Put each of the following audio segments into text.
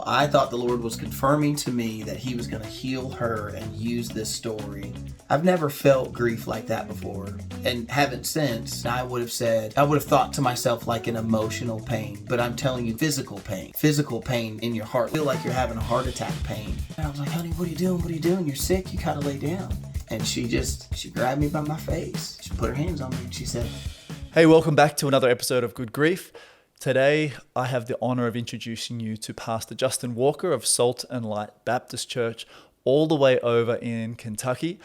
I thought the Lord was confirming to me that he was going to heal her and use this story. I've never felt grief like that before and haven't since. I would have thought to myself like an emotional pain, but I'm telling you physical pain in your heart. Feel like you're having a heart attack pain. And I was like, honey, what are you doing? What are you doing? You're sick. You gotta lay down. And she grabbed me by my face. She put her hands on me and she said, hey, welcome back to another episode of Good Grief. Today, I have the honor of introducing you to Pastor Justin Walker of Salt and Light Baptist Church, all the way over in Kentucky.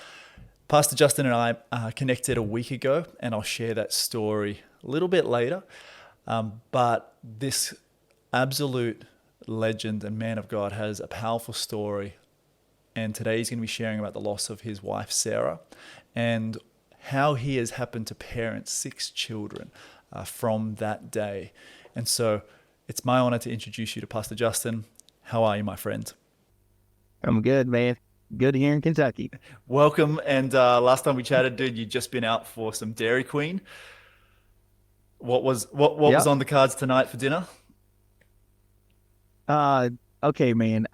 Pastor Justin and I connected a week ago, and I'll share that story a little bit later. But this absolute legend and man of God has a powerful story. And today he's going to be sharing about the loss of his wife, Sarah, and how he has happened to parent 6 children from that day. And so it's my honor to introduce you to Pastor Justin. How are you, my friend? I'm good, man. Good here in Kentucky. Welcome. And last time we chatted, dude, you'd just been out for some Dairy Queen. What was on the cards tonight for dinner? Okay, man.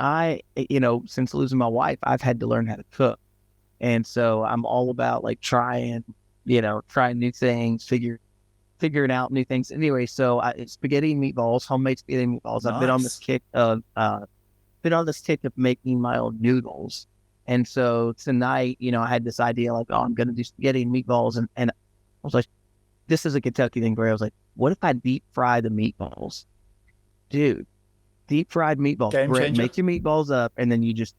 Since losing my wife, I've had to learn how to cook. And so I'm all about like trying new things, figuring out new things. Anyway, so it's spaghetti and meatballs, homemade spaghetti and meatballs. Nice. I've been on this kick of making my own noodles. And so tonight, I had this idea like, I'm going to do spaghetti and meatballs. And I was like, this is a Kentucky thing where I was like, what if I deep fry the meatballs? Dude, deep fried meatballs. Game changer. Make your meatballs up, and then you just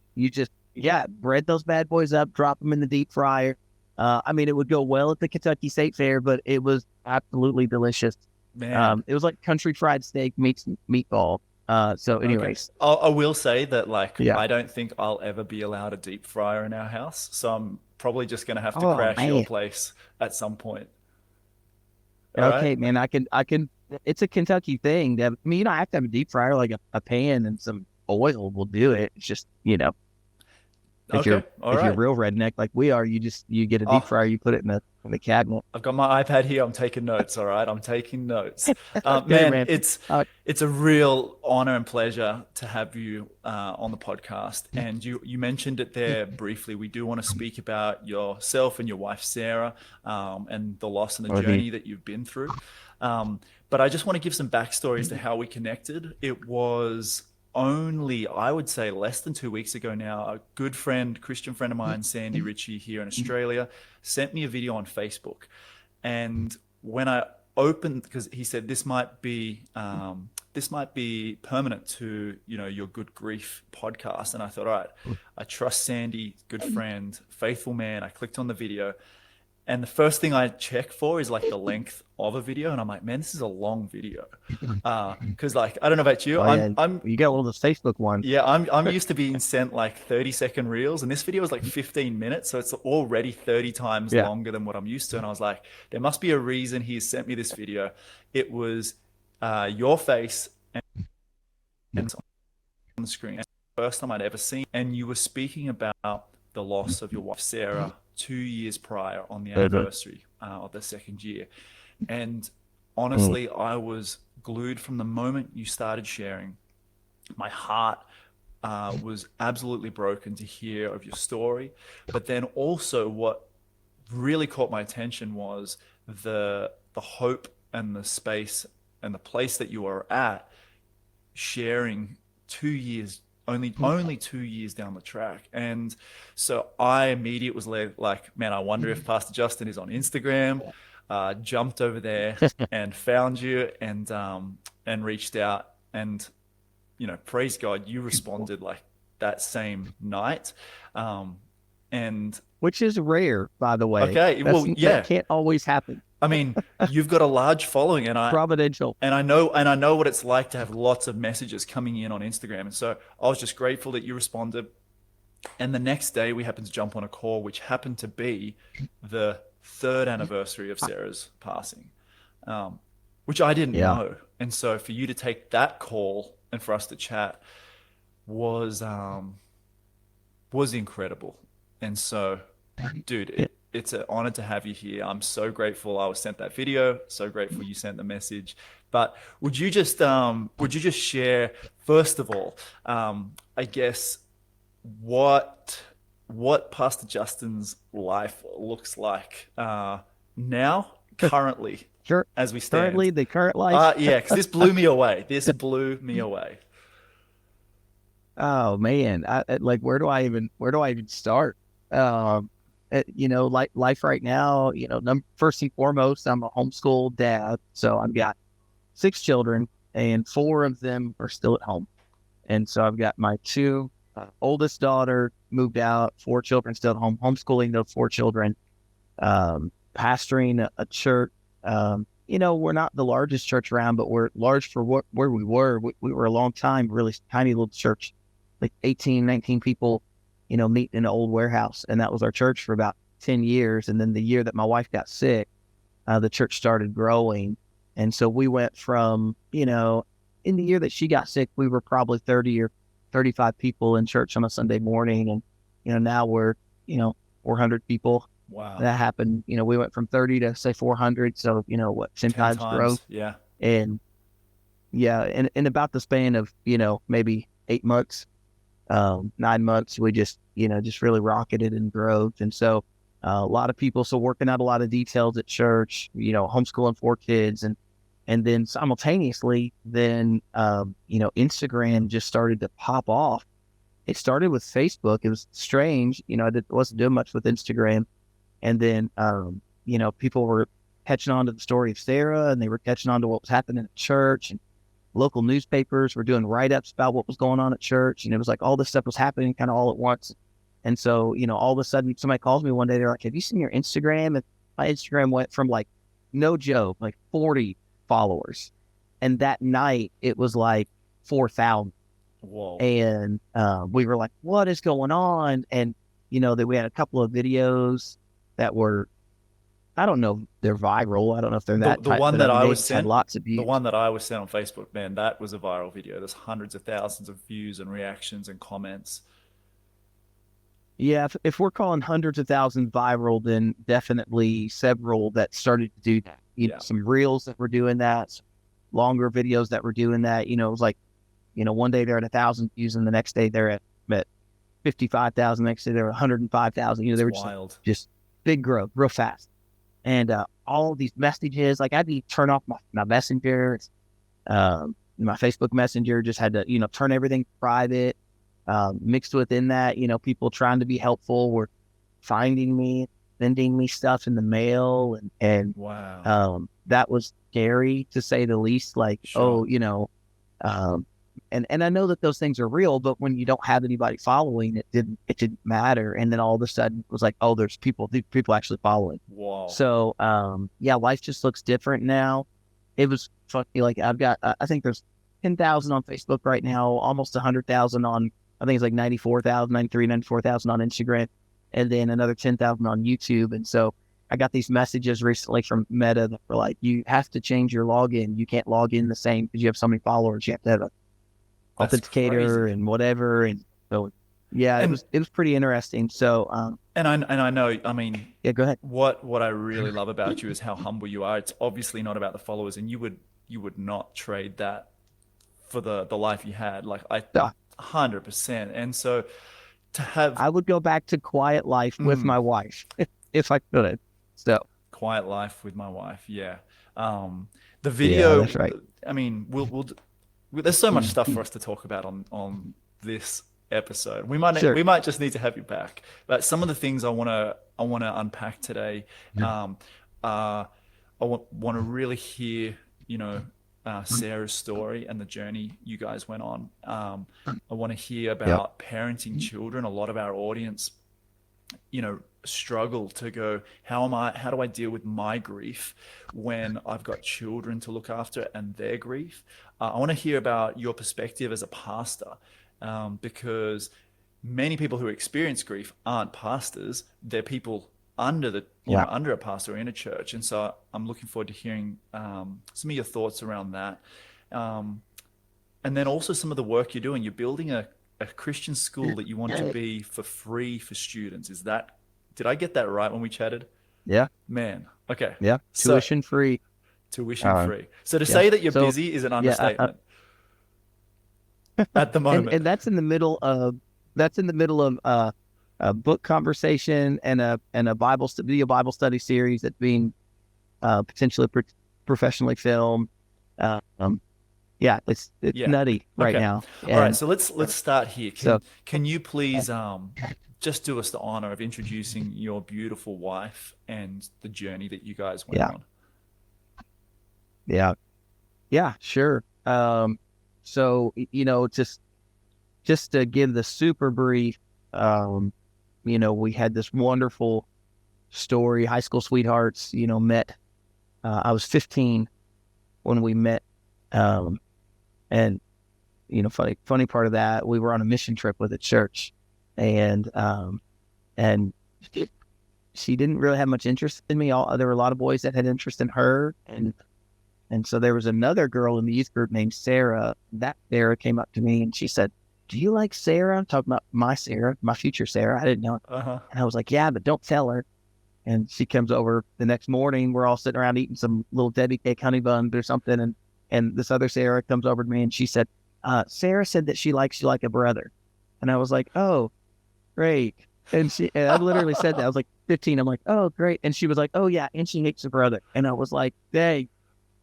bread those bad boys up, drop them in the deep fryer. It would go well at the Kentucky State Fair, but it was absolutely delicious. Man. It was like country fried steak meets meatball. Anyways. Okay. I will say that I don't think I'll ever be allowed a deep fryer in our house. So I'm probably just going to have to crash your place at some point. All okay, right? man, I can, it's a Kentucky thing. I have to have a deep fryer, like a pan and some oil will do it. It's just, if you're real redneck like we are, you get a deep fryer, you put it in the cabinet. I've got my iPad here. I'm taking notes. All right, I'm taking notes. Man. It's a real honor and pleasure to have you on the podcast. And you mentioned it there briefly. We do want to speak about yourself and your wife Sarah, and the loss and the journey that you've been through. But I just want to give some backstory as to how we connected. It was only, I would say, less than 2 weeks ago now. A good friend, Christian friend of mine, Sandy Ritchie here in Australia, sent me a video on Facebook. And when I opened, because he said this might be permanent to your Good Grief podcast, and I thought, all right, I trust Sandy, good friend, faithful man. I clicked on the video. And the first thing I check for is like the length of a video. And I'm like, man, this is a long video. Cause I don't know about you. You got one of those Facebook ones. Yeah. I'm used to being sent like 30-second reels, and this video is like 15 minutes. So it's already 30 times longer than what I'm used to. And I was like, there must be a reason he has sent me this video. It was your face and on the screen. And the first time I'd ever seen, and you were speaking about the loss of your wife, Sarah, 2 years prior on the anniversary of the second year. And honestly, I was glued from the moment you started sharing. My heart was absolutely broken to hear of your story. But then also what really caught my attention was the hope and the space and the place that you are at, sharing 2 years only 2 years down the track. And so I immediately was like, man, I wonder if Pastor Justin is on Instagram. Jumped over there and found you and reached out, and praise God, you responded like that same night. And which is rare, by the way. Okay, that can't always happen. I mean, you've got a large following, and providential. And I know what it's like to have lots of messages coming in on Instagram. And so I was just grateful that you responded. And the next day we happened to jump on a call, which happened to be the 3rd anniversary of Sarah's passing, which I didn't know. And so for you to take that call and for us to chat was incredible. And so, dude, it's an honor to have you here. I'm so grateful I was sent that video. So grateful you sent the message. But would you just share first of all, I guess what Pastor Justin's life looks like now, currently, Sure. as we stand? Currently, the current life. Yeah, because this blew me away. This blew me away. Oh man, like where do I even start? Um, life right now, first and foremost, I'm a homeschool dad, so I've got 6 children, and 4 of them are still at home, and so I've got my two oldest daughter moved out, 4 children still at home, homeschooling those 4 children, pastoring a church. We're not the largest church around, but we're large for where we were. We were a long time, really tiny little church, like 18, 19 people, meet in an old warehouse. And that was our church for about 10 years. And then the year that my wife got sick, the church started growing. And so we went from, in the year that she got sick, we were probably 30 or 35 people in church on a Sunday morning. And, now we're, 400 people. Wow. That happened. We went from 30 to say 400. So, 10 times growth. Yeah. And yeah, in about the span of, maybe 8 months, 9 months, we just really rocketed in growth. And so a lot of people, so working out a lot of details at church, homeschooling 4 kids. And then simultaneously, Instagram just started to pop off. It started with Facebook. It was strange. I wasn't doing much with Instagram. And then, people were catching on to the story of Sarah, and they were catching on to what was happening at church, and local newspapers were doing write-ups about what was going on at church. And it was like all this stuff was happening kind of all at once. And so, all of a sudden somebody calls me one day. They're like, have you seen your Instagram? And my Instagram went from like, no joke, like 40 followers. And that night it was like 4,000. Whoa. And we were like, what is going on? And, that we had a couple of videos that were, I don't know, they're viral. I don't know if they're that. The one that I was sent, lots of views. The one that I was sent on Facebook, man, that was a viral video. There's hundreds of thousands of views and reactions and comments. Yeah, if we're calling hundreds of thousands viral, then definitely several that started to do that. Some reels that were doing that, some longer videos that were doing that. It was like, one day they're at 1,000 views, and the next day they're at 55,000. Next day they're 105,000. They were just big growth, real fast. And all of these messages, like I had to turn off my messenger, my Facebook Messenger. Just had to, turn everything private. Mixed within that, people trying to be helpful were finding me, sending me stuff in the mail, and wow, that was scary to say the least. Like, sure. And I know that those things are real, but when you don't have anybody following, it didn't matter. And then all of a sudden it was like, oh, there's people actually following. Wow. So life just looks different now. It was funny. Like I've got, I think there's 10,000 on Facebook right now, almost 100,000 on, I think it's like 94,000 on Instagram, and then another 10,000 on YouTube. And so I got these messages recently from Meta that were like, you have to change your login. You can't log in the same because you have so many followers. You have to have a authenticator and whatever. And so, yeah, it was pretty interesting. So, and I know, I mean, yeah, go ahead. What I really love about you is how humble you are. It's obviously not about the followers, and you would not trade that for the life you had. Like 100%. And so to have, I would go back to quiet life with my wife if I could. So quiet life with my wife. Yeah. The video, yeah, that's right. I mean, there's so much stuff for us to talk about on this episode. We might just need to have you back. But some of the things I want to unpack today, I want to really hear, Sarah's story and the journey you guys went on. I want to hear about parenting children. A lot of our audience, struggle to go, how do I deal with my grief when I've got children to look after and their grief? I want to hear about your perspective as a pastor, because many people who experience grief aren't pastors. They're people under under a pastor or in a church. And so I'm looking forward to hearing some of your thoughts around that. And then also some of the work you're doing. You're building a Christian school that you want to be for free for students. Is that Did I get that right when we chatted? Yeah. Man. Okay. Yeah. So Tuition free. tuition free. So to Yeah. say that you're So busy is an yeah, understatement at the moment. and that's in the middle of a book conversation and a video Bible study series that's being potentially professionally filmed. Um, yeah, it's Yeah. nutty right Okay. now. All right. And So let's start here. so Can you please just do us the honor of introducing your beautiful wife and the journey that you guys went yeah, on? yeah, yeah, sure. So just to give the super brief, we had this wonderful story, high school sweethearts, met. I was 15 when we met. And funny part of that, we were on a mission trip with a church, and and she didn't really have much interest in me. There were a lot of boys that had interest in her, and so there was another girl in the youth group named Sarah. That Sarah came up to me and she said, "Do you like Sarah?" I'm talking about my Sarah, my future Sarah. I didn't know it. Uh-huh. And I was like, "Yeah, but don't tell her." And she comes over the next morning. We're all sitting around eating some little Debbie cake honey buns or something, and this other Sarah comes over to me and she said, Sarah said that she likes you like a brother. And I was like, "Oh, great." And I literally said that. I was like 15. I'm like, "Oh, great." And she was like, "Oh yeah, and she hates her brother." And I was like, "Dang."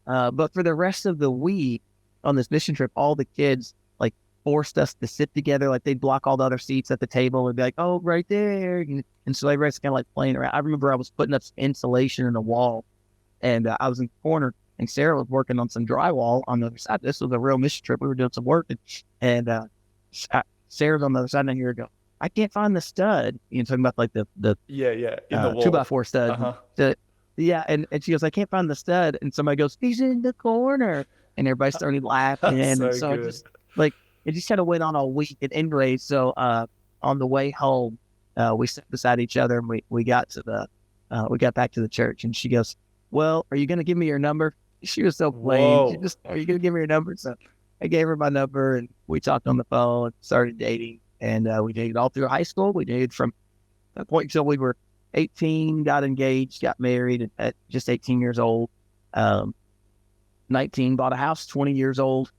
But for the rest of the week on this mission trip, all the kids like forced us to sit together. Like they'd block all the other seats at the table and be like, "Oh, right there." And so everybody's kind of like playing around. I remember I was putting up some insulation in the wall, and I was in the corner, and Sarah was working on some drywall on the other side. This was a real mission trip. We were doing some work, and Sarah's on the other side, and I hear her go, "I can't find the stud." Talking about like the Yeah, in the wall. 2x4 stud. Uh-huh. Yeah, and she goes, "I can't find the stud," and somebody goes, "He's in the corner," and everybody started laughing, So and so I good. just it just kind of went on all week. And anyway, so on the way home, we sat beside each other, and we got back to the church, and she goes, "Well, are you going to give me your number?" She was so plain. She Whoa. just, "Are you going to give me your number?" So I gave her my number, and we talked on the phone, started dating, and we dated all through high school. We dated from that point until we were 18, got engaged, got married at just 18 years old. 19, bought a house, 20 years old.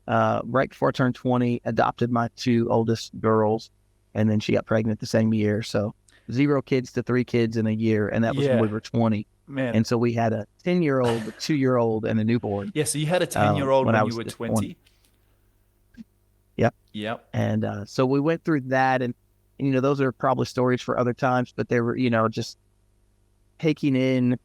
Right before I turned 20, adopted my 2 oldest girls, and then she got pregnant the same year. So 0 kids to 3 kids in a year, and that was when we were 20. Man. And so we had a 10-year-old, a 2-year-old, and a newborn. Yeah, so you had a 10-year-old when I you was were just 20. Yep. Yep. And so we went through that, and those are probably stories for other times, but they were, just taking in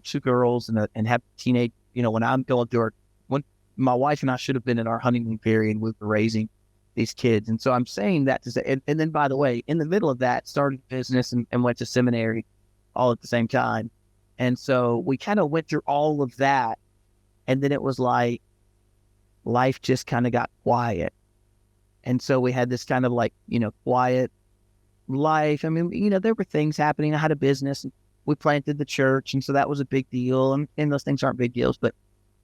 2 girls and have teenage, when I'm going through when my wife and I should have been in our honeymoon period, we were raising these kids. And so I'm saying that to say, and then by the way, in the middle of that, started business and went to seminary all at the same time. And so we kind of went through all of that. And then it was like life just kind of got quiet. And so we had this kind of like, quiet life. I mean, there were things happening. I had a business, and we planted the church. And so that was a big deal. And those things aren't big deals, but,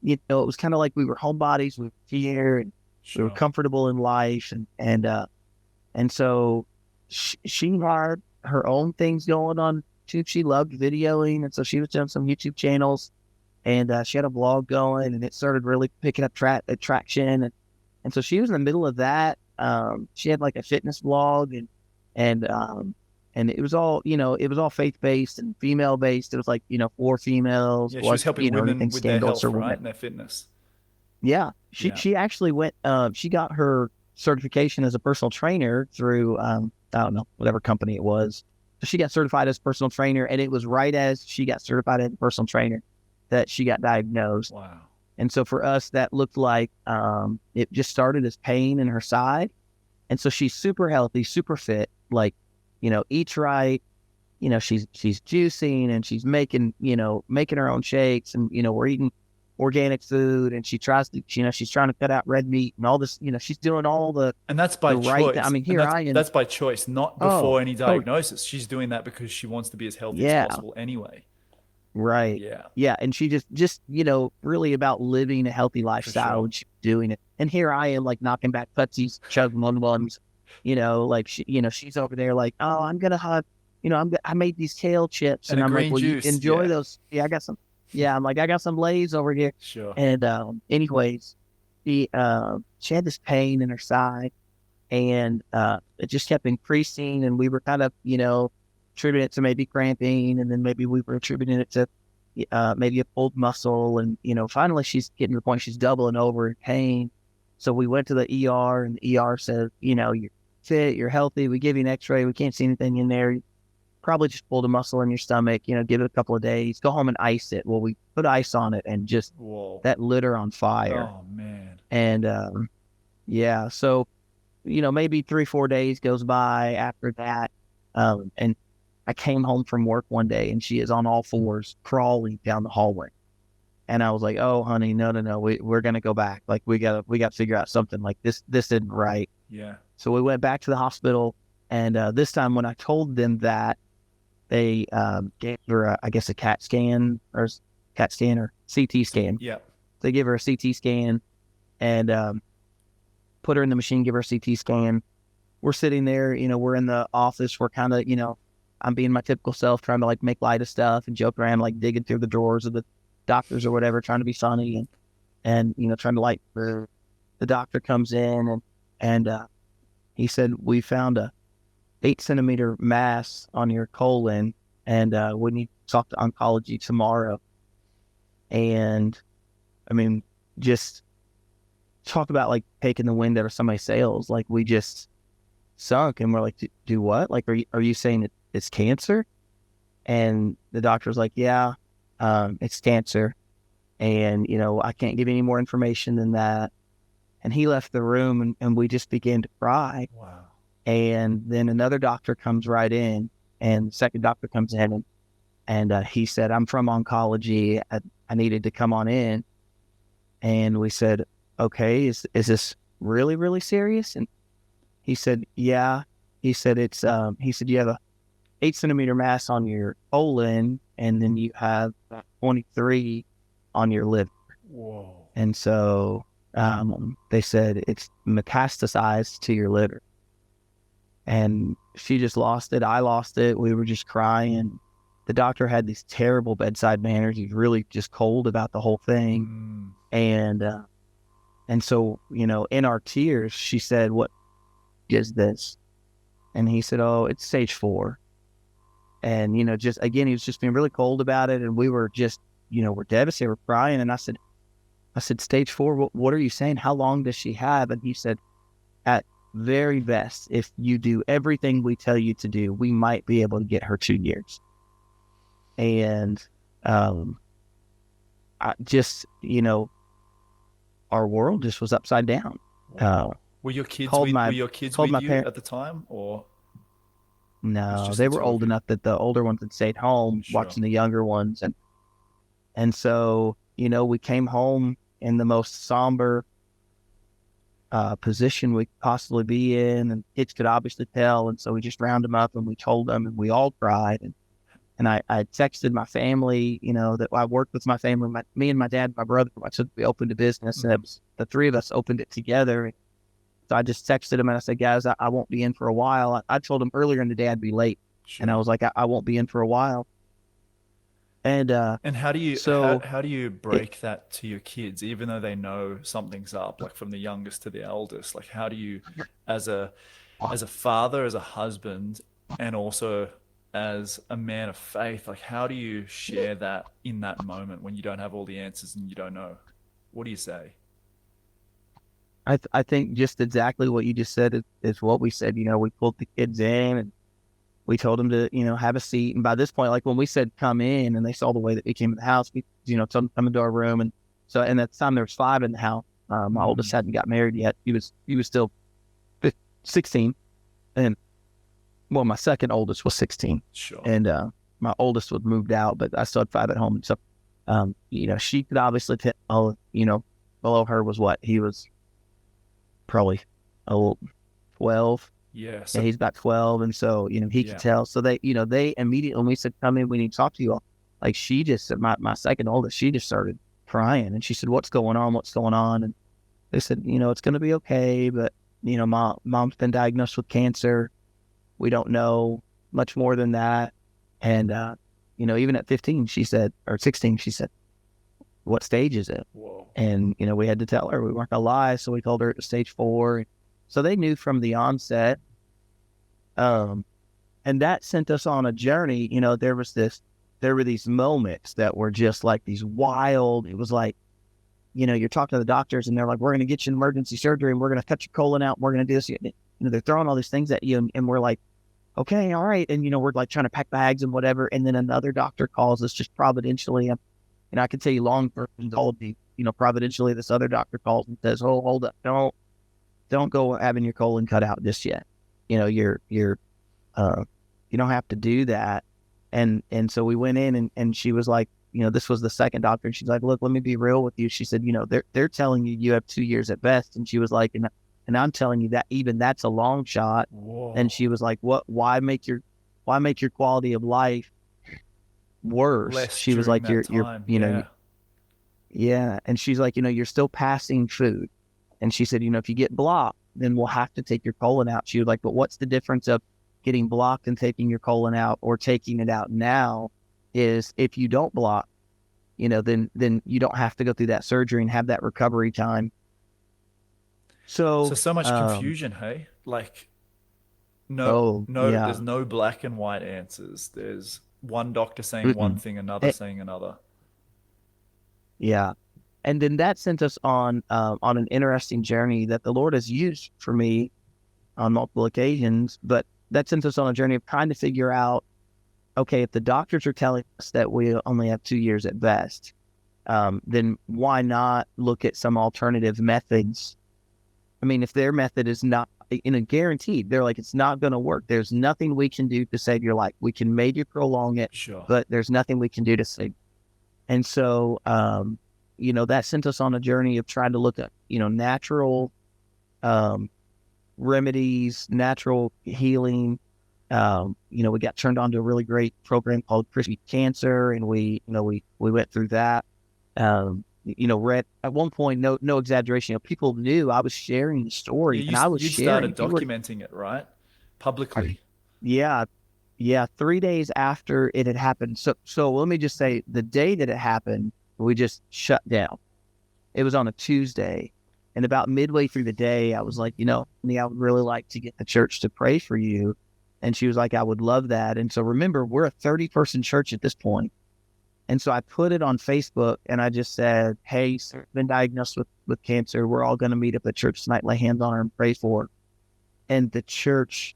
it was kind of like we were homebodies. We were here, and we were comfortable in life. And so she had her own things going on too. She loved videoing. And so she was doing some YouTube channels, and she had a blog going, and it started really picking up traction. And so she was in the middle of that. She had like a fitness blog, and it was all, it was all faith-based and female-based. It was like, 4 females. Yeah, she was helping women with their health, right? And their fitness. Yeah. She actually went, she got her certification as a personal trainer through, I don't know, whatever company it was. So she got certified as a personal trainer, and it was right as she got certified as a personal trainer that she got diagnosed. Wow. And so for us, that looked like it just started as pain in her side. And so she's super healthy, super fit, like, eats right. She's juicing, and she's making her own shakes, and, we're eating organic food, and she tries to, she's trying to cut out red meat and all this, she's doing all the, and that's by choice. I mean, that's by choice, not before any diagnosis. She's doing that because she wants to be as healthy as possible anyway. Right. Yeah. And she just, really about living a healthy lifestyle when she's doing it. And here I am, like knocking back putsies, chugging ones, like she's over there like, "Oh, I'm going to have, I made these kale chips, And and a I'm like, green well, you juice. enjoy Yeah. those. Yeah, I got some. Yeah, I'm like, I got some Lay's over here. Sure. And anyways, she had this pain in her side, and it just kept increasing, and we were kind of, attributing it to maybe cramping, and then maybe we were attributing it to maybe a pulled muscle, and finally she's getting to the point she's doubling over in pain. So we went to the ER, and the ER said, you're fit, you're healthy. We give you an X-ray. We can't see anything in there. You probably just pulled a muscle in your stomach. Give it a couple of days. Go home and ice it. Well, we put ice on it, and just Whoa. that lit her on fire. Oh man. And yeah, so maybe 3-4 days goes by after that, and I came home from work one day, and she is on all fours crawling down the hallway. And I was like, "Oh, honey, no, we're gonna go back. Like we gotta figure out something. Like this isn't right." Yeah. So we went back to the hospital, and this time when I told them that, they gave her, I guess, a CAT scan or CT scan. Yeah. They give her a CT scan, and put her in the machine, give her a CT scan. We're sitting there, we're in the office. We're kind of, I'm being my typical self, trying to like make light of stuff and joke around, like digging through the drawers of the doctors or whatever, trying to be funny, and trying to like, the doctor comes in, and he said, we found a 8-centimeter mass on your colon, and we need to talk to oncology tomorrow. And I mean, just talk about like taking the wind out of somebody's sails. Like we just sunk, and we're like, do what? Like, are you saying it's cancer? And the doctor was like, yeah, it's cancer. And, I can't give any more information than that. And he left the room, and we just began to cry. Wow. And then another doctor comes right in, and the second doctor comes in, and he said, I'm from oncology. I needed to come on in. And we said, okay, is this really, really serious? And he said, yeah. He said, he said, you have a 8-centimeter mass on your colon, and then you have 23 on your liver. Whoa. And so they said it's metastasized to your liver. And she just lost it. I lost it. We were just crying. The doctor had these terrible bedside manners. He was really just cold about the whole thing. And so, in our tears, she said, what is this? And he said, oh, it's stage 4. And, just, again, he was just being really cold about it. And we were just, we're devastated, we're crying. And I said, stage 4, what are you saying? How long does she have? And he said, at very best, if you do everything we tell you to do, we might be able to get her 2 years. And I just, our world just was upside down. Were your kids called with, my- were your kids called with my you parent- at the time, or No, just they the were two of old you? enough that the older ones had stayed home Sure. watching the younger ones. And so, we came home in the most somber position we could possibly be in, and kids could obviously tell. And so we just rounded them up, and we told them, and we all cried. And I texted my family, that I worked with my family, me and my dad, and my brother. We opened a business, and it was the three of us opened it together. So I just texted them, and I said, guys, I won't be in for a while. I told them earlier in the day I'd be late. Sure. And I was like, I won't be in for a while. And how do you so how do you break that to your kids, even though they know something's up, like from the youngest to the eldest? Like, how do you, as a father, as a husband, and also as a man of faith, like how do you share that in that moment when you don't have all the answers and you don't know? What do you say? I think just exactly what you just said is what we said. We pulled the kids in, and we told them to, have a seat. And by this point, like when we said come in, and they saw the way that we came in the house, we, told them to come into our room. And so, and at the time there was 5 in the house. My oldest hadn't got married yet. He was still 16. And well, my second oldest was 16. Sure. And my oldest was moved out, but I still had 5 at home. And so, she could obviously tell, below her was what? He was probably 12. Yeah. Yeah, he's about 12. And so, he could tell. So they, they immediately, when we said, come in, we need to talk to you all. Like she just, my second oldest, she just started crying. And she said, what's going on? What's going on? And they said, it's going to be okay. But, mom's been diagnosed with cancer. We don't know, much more than that. And, even at 15, she said, or 16, she said, what stage is it? Whoa. And, we had to tell her, we weren't going to lie. So we told her it was stage 4. So they knew from the onset. And that sent us on a journey. There were these moments that were just like these wild, it was like, you're talking to the doctors and they're like, we're going to get you in emergency surgery and we're going to cut your colon out. And we're going to do this. They're throwing all these things at you. And we're like, okay, all right. And, we're like trying to pack bags and whatever. And then another doctor calls us just providentially. And I can tell you long versions, all of the, providentially, this other doctor calls and says, oh, hold up. Don't go having your colon cut out just yet. You don't have to do that. And so we went in and she was like, this was the second doctor. And she's like, look, let me be real with you. She said, they're telling you have 2 years at best. And she was like, and I'm telling you that even that's a long shot. Whoa. And she was like, why make your quality of life worse? Less She was during like, that you're, time. yeah. And she's like, you're still passing food. And she said, if you get blocked, then we'll have to take your colon out. She was like, but what's the difference of getting blocked and taking your colon out or taking it out now is if you don't block, then you don't have to go through that surgery and have that recovery time. So much confusion, hey? Like, yeah. There's no black and white answers. There's one doctor saying one thing, another saying another. Yeah. And then that sent us on an interesting journey that the Lord has used for me on multiple occasions, but that sent us on a journey of trying to figure out, okay, if the doctors are telling us that we only have 2 years at best, then why not look at some alternative methods? I mean, if their method is not, guaranteed, they're like, it's not going to work. There's nothing we can do to save your life. We can maybe prolong it, sure, but there's nothing we can do to save. And so, that sent us on a journey of trying to look at, natural remedies, natural healing. We got turned on to a really great program called Christian Cancer, and we went through that. Read at one point, no exaggeration, people knew I was sharing the story, and I was sharing. Started documenting it, right? Publicly. Yeah. 3 days after it had happened. So let me just say, the day that it happened, we just shut down. It was on a Tuesday. And about midway through the day, I was like, I would really like to get the church to pray for you. And she was like, I would love that. And so remember, we're a 30-person church at this point. And so I put it on Facebook and I just said, hey, sir, been diagnosed with cancer. We're all going to meet up at church tonight, lay hands on her and pray for her. And the church,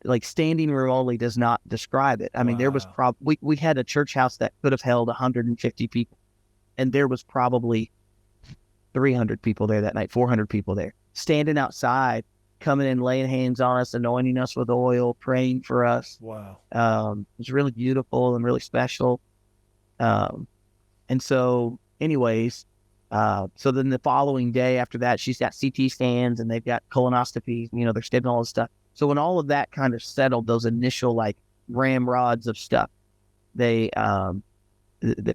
like standing room only does not describe it. I mean, there was we had a church house that could have held 150 people. And there was probably 300 people there that night, 400 people there, standing outside, coming in, laying hands on us, anointing us with oil, praying for us. Wow. It was really beautiful and really special. And so anyways, so then the following day after that, she's got CT scans and they've got colonoscopies, they're studying all this stuff. So when all of that kind of settled, those initial like ramrods of stuff, they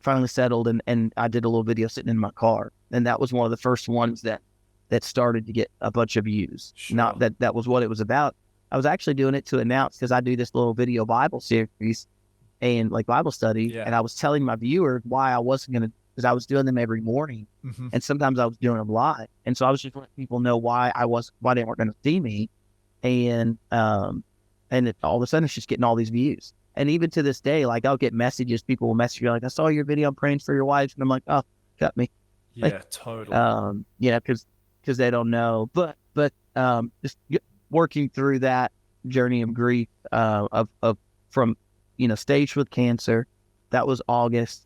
finally settled, and I did a little video sitting in my car, and that was one of the first ones that started to get a bunch of views. Sure. Not that was what it was about. I was actually doing it to announce, because I do this little video Bible series and like Bible study, and I was telling my viewers why I wasn't going to, because I was doing them every morning, and sometimes I was doing them live, and so I was just letting people know why they weren't going to see me, and all of a sudden it's just getting all these views. And even to this day, like I'll get messages, people will message me like, I saw your video, I'm praying for your wife. And I'm like, oh, cut me. Yeah, like, totally. Because they don't know. But just working through that journey of grief, from, staged with cancer. That was August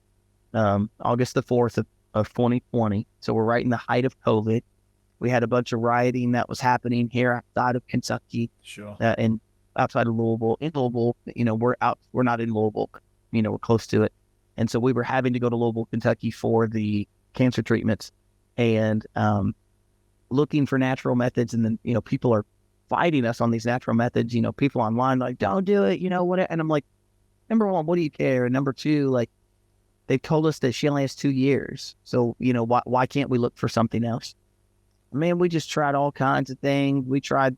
the 4th of 2020. So we're right in the height of COVID. We had a bunch of rioting that was happening here outside of Kentucky. Sure. And outside of Louisville. In Louisville, we're not in Louisville, we're close to it. And so we were having to go to Louisville, Kentucky for the cancer treatments, and looking for natural methods. And then, people are fighting us on these natural methods, people online like, don't do it, what? And I'm like, number one, what do you care? And number two, like, they've told us that she only has 2 years. So, why can't we look for something else? Man, we just tried all kinds of things. We tried,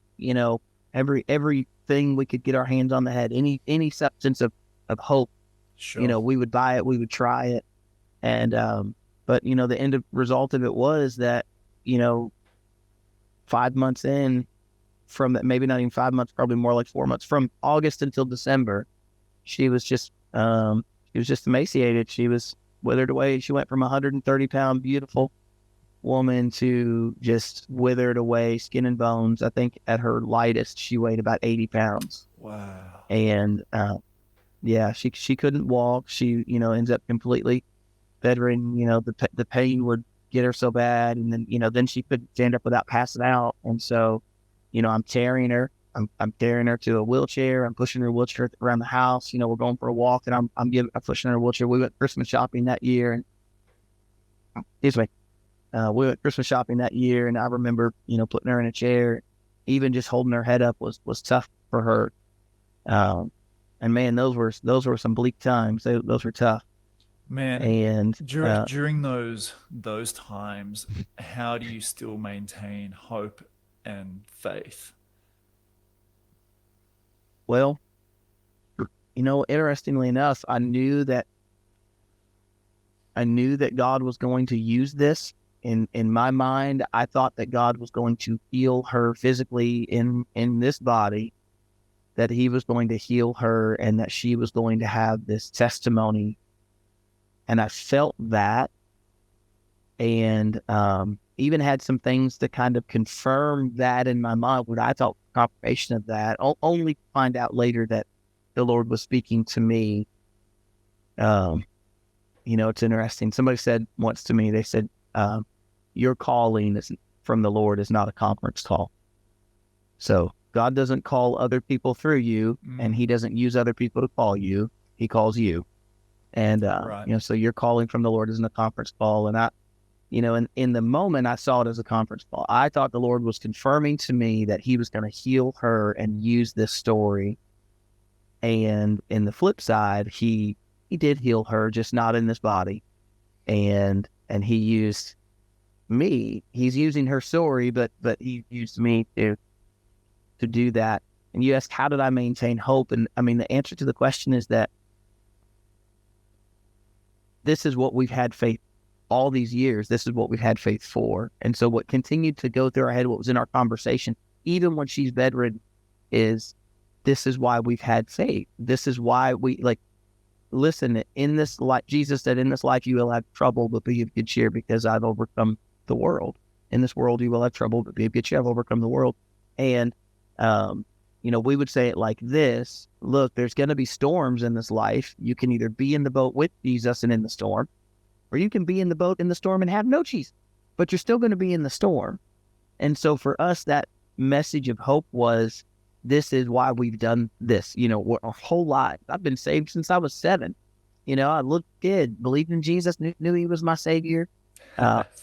every thing we could get our hands on that had any substance of hope. Sure. We would buy it, we would try it. And, but, the end result of it was that, 5 months in from that, maybe not even 5 months, probably more like 4 months, from August until December, she was just emaciated. She was withered away. She went from 130-pound, beautiful woman to just withered away, skin and bones. I think at her lightest, she weighed about 80 pounds. Wow. And, yeah, she couldn't walk. She, ends up completely bedridden. The pain would get her so bad, and then she couldn't stand up without passing out. And so, I'm carrying her. I'm carrying her to a wheelchair. I'm pushing her wheelchair around the house. We're going for a walk, and I'm pushing her a wheelchair. We went Christmas shopping that year, and we went Christmas shopping that year, and I remember, putting her in a chair. Even just holding her head up was tough for her. And man, those were some bleak times. Those were tough. Man, And during those times, how do you still maintain hope and faith? well, interestingly enough, I knew that God was going to use this. In my mind, I thought that God was going to heal her physically in this body, that he was going to heal her, and that she was going to have this testimony. And I felt that, and even had some things to kind of confirm that in my mind, what I thought confirmation of that, only to find out later that the Lord was speaking to me. It's interesting. Somebody said once to me, they said, your calling is from the Lord is not a conference call. So God doesn't call other people through you, and he doesn't use other people to call you. He calls you. And, Right. so your calling from the Lord isn't a conference call. And I, in the moment, I saw it as a conference call. I thought the Lord was confirming to me that he was going to heal her and use this story. And in the flip side, he did heal her, just not in this body. And he used me. He's using her story, but he used me to do that. And you asked, how did I maintain hope? And I mean, the answer to the question is that this is what we've had faith all these years. This is what we've had faith for. And so what continued to go through our head, what was in our conversation, even when she's bedridden, is this is why we've had faith. This is why listen, in this life, Jesus said, in this life you will have trouble, but be of good cheer, because I've overcome the world. In this world you will have trouble, but be of good cheer, I've overcome the world. And, we would say it like this: look, there's going to be storms in this life. You can either be in the boat with Jesus and in the storm, or you can be in the boat in the storm and have no Jesus, but you're still going to be in the storm. And so for us, that message of hope was, this is why we've done this. Our whole life. I've been saved since I was 7. I looked kid, believed in Jesus, knew he was my savior.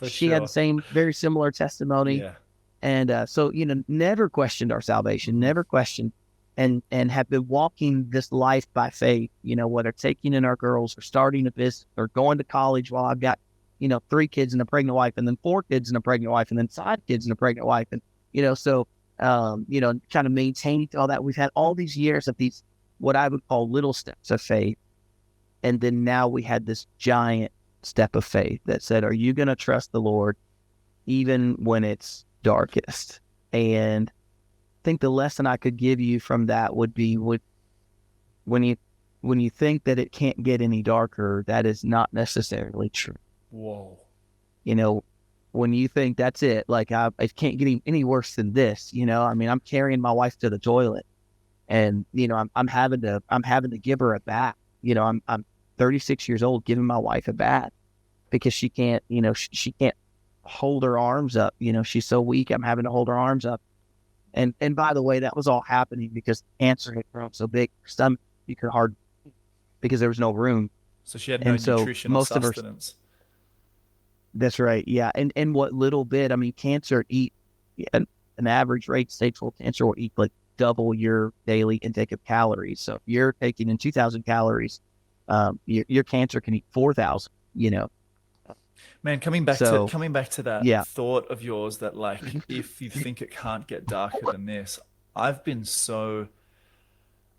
She had the same, very similar testimony. Yeah. And so, never questioned our salvation, never questioned, and have been walking this life by faith, whether taking in our girls or starting a business or going to college while I've got, 3 kids and a pregnant wife, and then 4 kids and a pregnant wife, and then 5 kids and a pregnant wife. And, so, kind of maintaining all that. We've had all these years of these, what I would call little steps of faith. And then now we had this giant step of faith that said, are you going to trust the Lord even when it's darkest? And I think the lesson I could give you from that would be, when you think that it can't get any darker, that is not necessarily true. Whoa. When you think that's it, like it can't get any worse than this, I'm carrying my wife to the toilet, and I'm having to give her a bath. I'm 36 years old, giving my wife a bath because she can't, she can't hold her arms up. She's so weak. I'm having to hold her arms up. And by the way, that was all happening because cancer had grown so big, her stomach, you could hardly, because there was no room. So she had no nutritional sustenance. That's right. Yeah. And what little bit, cancer an average rate, stage 4 cancer will eat like double your daily intake of calories. So if you're taking in 2,000 calories, your cancer can eat 4,000, Man, coming back to that thought of yours that if you think it can't get darker than this, I've been so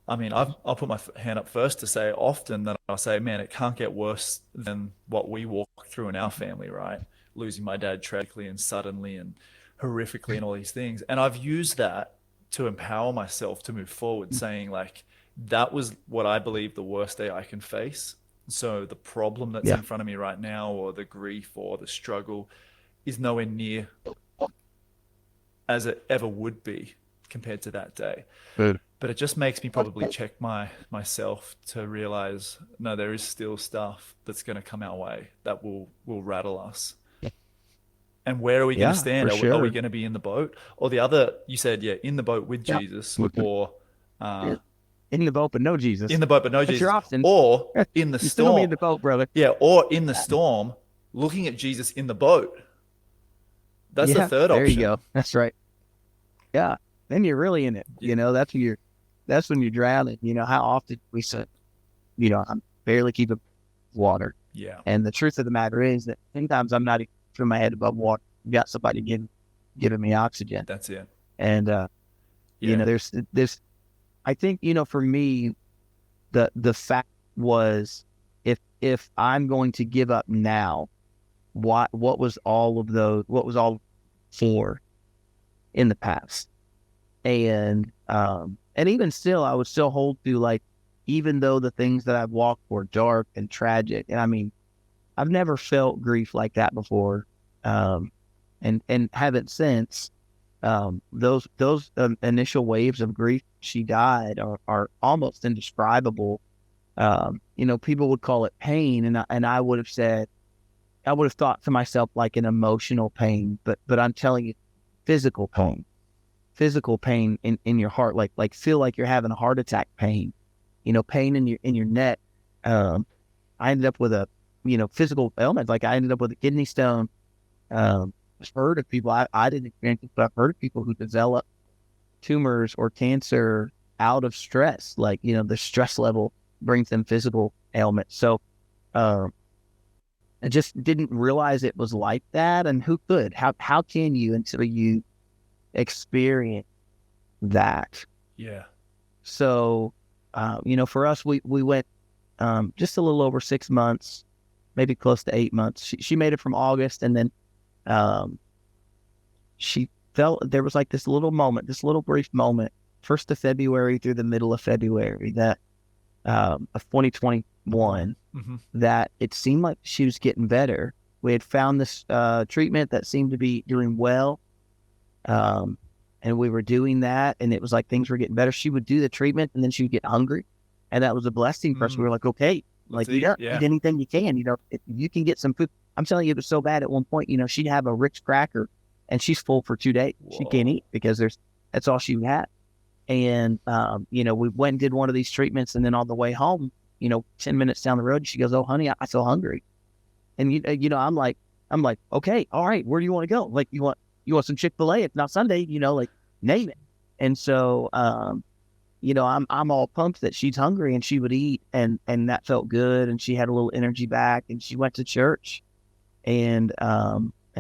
I mean, I'll put my hand up first to say often that I'll say, man, it can't get worse than what we walk through in our family, right? Losing my dad tragically and suddenly and horrifically and all these things. And I've used that to empower myself to move forward, saying, like, that was what I believe the worst day I can face. So the problem that's Yeah. in front of me right now, or the grief or the struggle, is nowhere near as it ever would be compared to that day. Good. But it just makes me probably check myself to realize, no, there is still stuff that's going to come our way that will rattle us. And where are we going to Yeah, stand? for Are we sure. going to be in the boat, or the other? You said, yeah, in the boat with Yeah. Jesus, Look, or uh, in the boat, but no in Jesus. the boat but no That's your Jesus, option. or in the You're still gonna be in storm. the boat, brother. Yeah, or in the storm, looking at Jesus in the boat. That's the Yeah, third there you option. go. That's right. Yeah. Then you're really in it. Yeah. That's when you're drowning. How often we say, I'm barely keeping water. Yeah, And the truth of the matter is that sometimes I'm not even putting my head above water. I've got somebody giving me oxygen. that's it. And Yeah, there's I think, for me, the fact was, if I'm going to give up now, what was all for in the past? And even still, I would still hold to, like, even though the things that I've walked were dark and tragic, and I mean, I've never felt grief like that before, and haven't since. Those initial waves of grief, she died, are almost indescribable. People would call it pain, and I would have said, I would have thought to myself, like, an emotional pain, but I'm telling you, physical pain. Physical pain in your heart, like feel like you're having a heart attack pain, pain in your neck. I ended up with a, physical ailment. Like, I ended up with a kidney stone. I've heard of people, I didn't experience it, but I've heard of people who develop tumors or cancer out of stress. Like, the stress level brings them physical ailments. So, I just didn't realize it was like that. And who could? How can you until you experience that? yeah. So, for us, we went just a little over 6 months, maybe close to 8 months. She made it from August, and then she felt there was like this little brief moment, 1st of February through the middle of February, that of 2021, Mm-hmm. that it seemed like she was getting better. We had found this treatment that seemed to be doing well. And we were doing that, and it was like things were getting better. She would do the treatment, and then she would get hungry, and that was a blessing for us. We were like, okay, Let's like, you eat. don't Yeah. eat anything you can. If you can get some food. I'm telling you, it was so bad at one point. She'd have a Ritz cracker, and she's full for 2 days. She can't Whoa. eat because that's all she had. And we went and did one of these treatments, and then on the way home, 10 minutes down the road, she goes, "Oh, honey, I feel hungry." And I'm like, okay, all right, where do you want to go? Like, you want some Chick-fil-A? It's not Sunday, like, name it. And so, I'm all pumped that she's hungry and she would eat, and that felt good, and she had a little energy back, and she went to church, and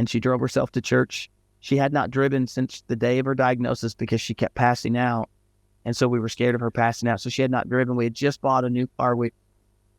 she drove herself to church. She had not driven since the day of her diagnosis because she kept passing out, and so we were scared of her passing out. So she had not driven. We had just bought a new car.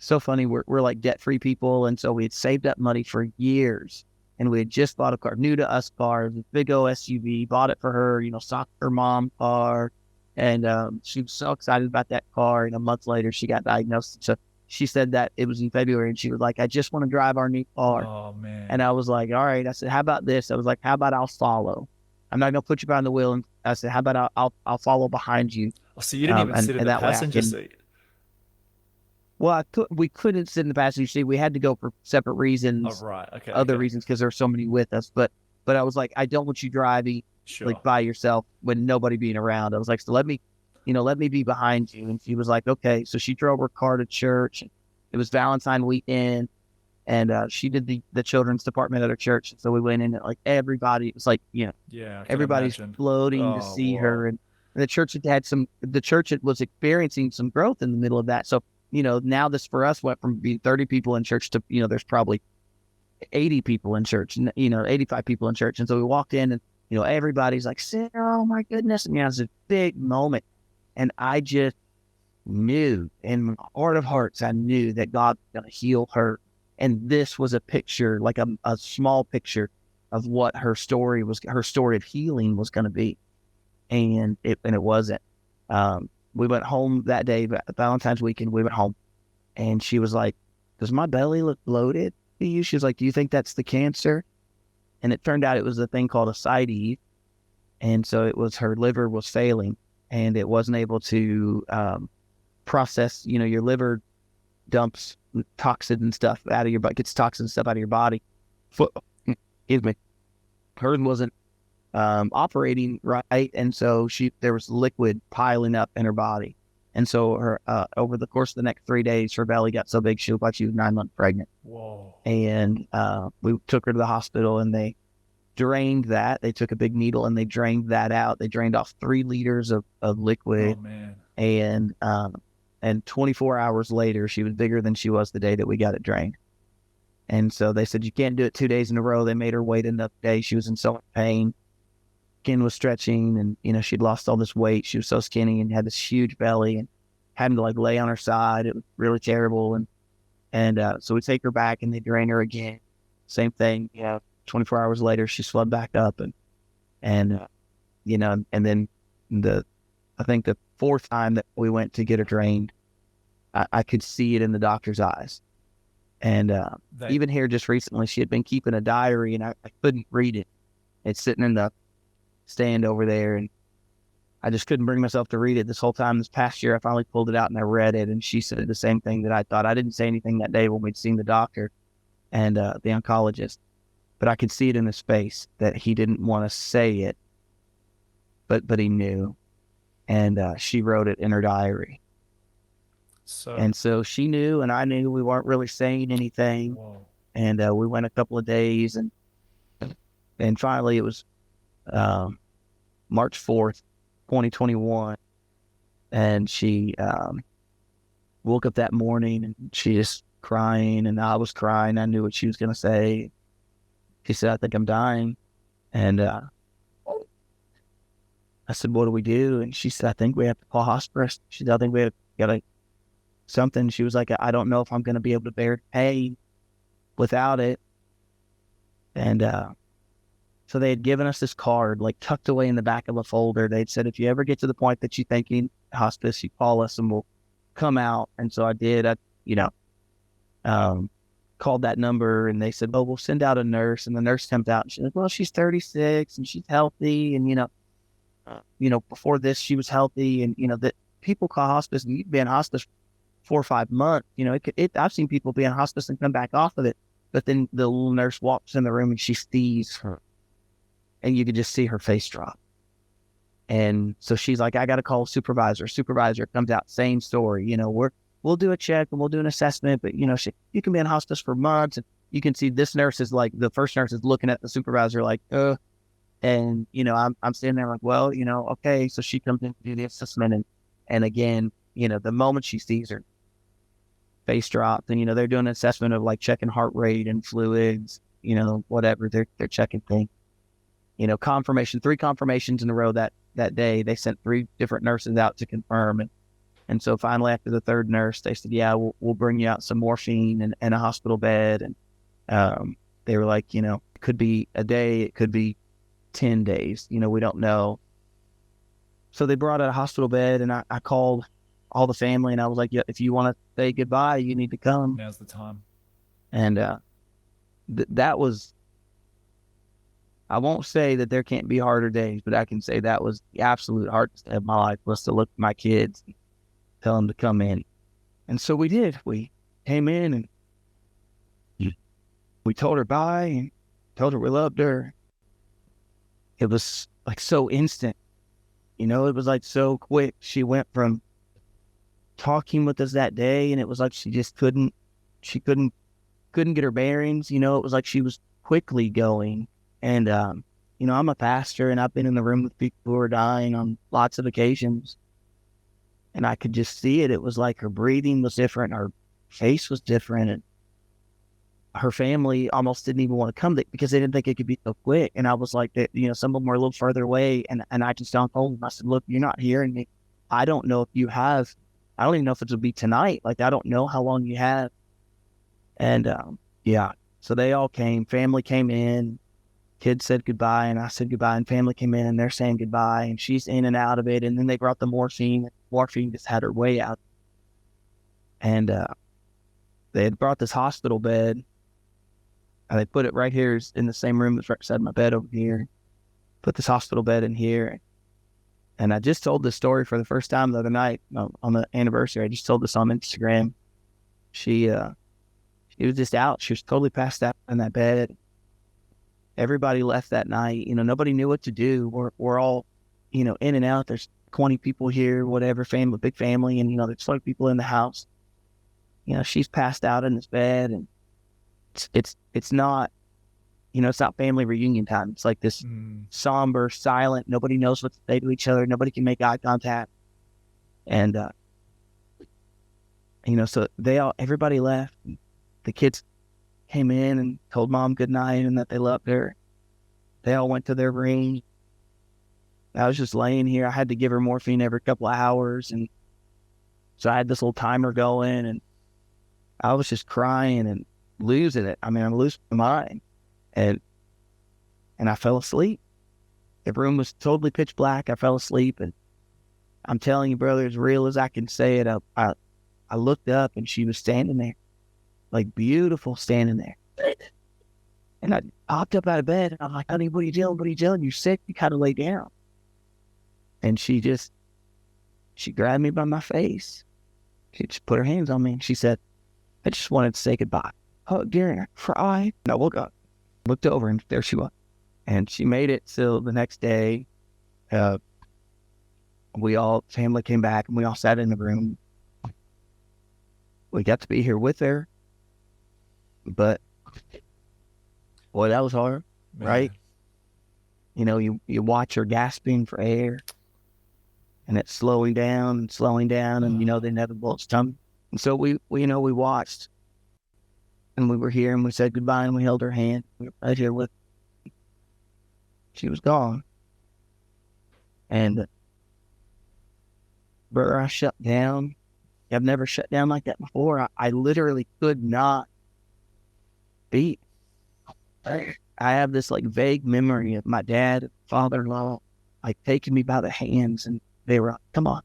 So funny, we're like debt-free people, and so we had saved up money for years, and we had just bought a car, new to us car, a big old SUV, bought it for her, soccer mom car, and she was so excited about that car. And a month later, she got diagnosed. So she said that it was in February, and she was like, "I just want to drive our new car." Oh man. And I was like, "All right." I said, "How about this?" I was like, "How about I'll follow? I'm not gonna put you behind the wheel." And I said, "How about I'll follow behind you?" Oh, so you didn't even sit in the that way I passenger can. seat. Well, we couldn't sit in the passenger seat. We had to go for separate Oh, reasons, right. Okay. other Okay. reasons, because there were so many with us. But I was like, I don't want you driving Sure. like by yourself with nobody being around. I was like, so let me be behind you. And she was like, okay. So she drove her car to church. It was Valentine weekend, and she did the children's department at her church. So we went in, and like everybody, it was like, Yeah. I can everybody's imagine. floating to Oh, see whoa. her. And the church was experiencing some growth in the middle of that. So, now this for us went from being 30 people in church to, there's probably 80 people in church, and 85 people in church. And so we walked in, and everybody's like, "Sarah, oh my goodness." And it's a big moment. And I just knew in my heart of hearts, I knew that God was going to heal her. And this was a picture, like a small picture of what her story of healing was going to be. And it wasn't. We went home that day, Valentine's weekend, we went home, and she was like, does my belly look bloated to you? She was like, do you think that's the cancer? And it turned out it was a thing called ascites. And so it was, her liver was failing, and it wasn't able to process, your liver dumps toxin and stuff out of your body, gets toxin and stuff out of your body. Excuse me. Hers wasn't operating right, and so there was liquid piling up in her body. And so her over the course of the next 3 days, her belly got so big she looked like she was 9 months pregnant. Whoa. And we took her to the hospital, and they drained that. They took a big needle and they drained that out. They drained off 3 liters of liquid. Oh, man. And 24 hours later, she was bigger than she was the day that we got it drained. And so they said, you can't do it 2 days in a row. They made her wait enough days. She was in so much pain. Skin was stretching, and she'd lost all this weight. She was so skinny and had this huge belly, and having to like lay on her side. It was really terrible. And so we take her back, and they drain her again. Same thing. 24 hours later, she swelled back up, and then I think the 4th time that we went to get her drained, I could see it in the doctor's eyes. And even here just recently, she had been keeping a diary, and I couldn't read it. It's sitting in the stand over there, and I just couldn't bring myself to read it this whole time. This past year, I finally pulled it out and I read it, and she said the same thing that I thought. I didn't say anything that day when we'd seen the doctor and the oncologist, but I could see it in his face that he didn't want to say it, but he knew. And she wrote it in her diary. So she knew, and I knew. We weren't really saying anything. Whoa. And we went a couple of days, and finally it was March 4th, 2021. And she woke up that morning, and she just crying, and I was crying. I knew what she was going to say. She said, I think I'm dying. And I said, what do we do? And she said, I think we have to call hospice. She said, I think we have got something. She was like, I don't know if I'm going to be able to bear pain without it. And so they had given us this card, like tucked away in the back of a folder. They'd said, if you ever get to the point that you think you need hospice, you call us and we'll come out. And so I did. I called that number, and they said, well, we'll send out a nurse. And the nurse comes out, and she's like, well, she's 36 and she's healthy. And, before this, she was healthy. And, that people call hospice, and you'd be in hospice 4 or 5 months. I've seen people be in hospice and come back off of it. But then the little nurse walks in the room, and she sees her, and you could just see her face drop. And so she's like, I got to call a supervisor. Supervisor comes out, same story. We'll do a check and we'll do an assessment, but you can be in hospice for months. And you can see this nurse is like, the first nurse is looking at the supervisor like, and I'm standing there like, well, okay. So she comes in to do the assessment, and again, the moment she sees her, face dropped, and they're doing an assessment of like checking heart rate and fluids, whatever they're checking things. 3 confirmations in a row that day. They sent 3 different nurses out to confirm. And so finally, after the 3rd nurse, they said, yeah, we'll bring you out some morphine and a hospital bed. And they were like, it could be a day, it could be 10 days, we don't know. So they brought out a hospital bed, and I called all the family, and I was like, yeah, if you want to say goodbye, you need to come. Now's the time. And that was, I won't say that there can't be harder days, but I can say that was the absolute hardest day of my life, was to look at my kids, tell them to come in. And so we did. We came in, and we told her bye, and told her we loved her. It was like so instant, it was like so quick. She went from talking with us that day, and it was like she just couldn't get her bearings. It was like she was quickly going. And, I'm a pastor, and I've been in the room with people who are dying on lots of occasions, and I could just see it. It was like her breathing was different. Her face was different. And her family almost didn't even want to come because they didn't think it could be so quick. And I was like, some of them were a little further away. And I just told them, I said, look, you're not hearing me. I don't know if you have I don't even know if it'll be tonight. Like, I don't know how long you have. And yeah, so they all came. Family came in. Kids said goodbye, and I said goodbye. And family came in, and they're saying goodbye. And she's in and out of it. And then they brought the morphine. Morphine just had her way out. And they had brought this hospital bed, and they put it right here in the same room that's right beside my bed over here. Put this hospital bed in here. And I just told this story for the first time the other night on the anniversary. I just told this on Instagram. She was just out. She was totally passed out in that bed. Everybody left that night. You know, nobody knew what to do. We're all, you know, in and out. There's 20 people here, whatever, family, big family, and, you know, there's 20 people in the house. You know, she's passed out in this bed, and it's not, you know, it's not family reunion time. It's like this somber, silent, nobody knows what to say to each other. Nobody can make eye contact. And, you know, so everybody left. The kids came in and told mom good night and that they loved her. They all went to their room. I was just laying here. I had to give her morphine every couple of hours. And so I had this little timer going, and I was just crying and losing it. I mean, I'm losing my mind. And I fell asleep. The room was totally pitch black. I fell asleep, and I'm telling you, brother, as real as I can say it, I looked up, and she was standing there, like beautiful, standing there. And I hopped up out of bed, and I'm like, honey, what are you doing? What are you doing? You're sick. You gotta lay down. And she grabbed me by my face. She just put her hands on me, and she said, I just wanted to say goodbye. Hugged her and I cried. And I woke up, looked over, and there she was. And she made it till the next day. Family came back, and we all sat in the room. We got to be here with her. But, boy, that was hard, right? You know, you watch her gasping for air, and it's slowing down, and, you know, the inevitable's coming. And so we watched, and we were here, and we said goodbye, and we held her hand. We were right here with her. She was gone. And, brother, I shut down. I've never shut down like that before. I literally could not beat. I have this like vague memory of my dad, father-in-law, like taking me by the hands, and they were like, come on.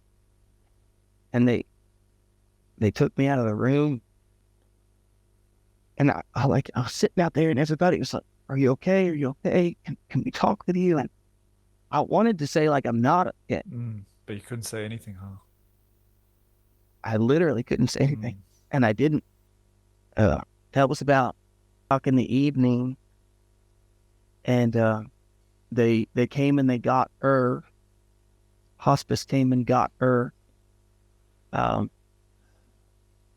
And they took me out of the room, and I was sitting out there, and everybody was like, are you okay? Are you okay? Can we talk with you? And I wanted to say like, I'm not okay. But you couldn't say anything, huh? I literally couldn't say anything, and I didn't. That was about in the evening, and they came and they got her. Hospice came and got her.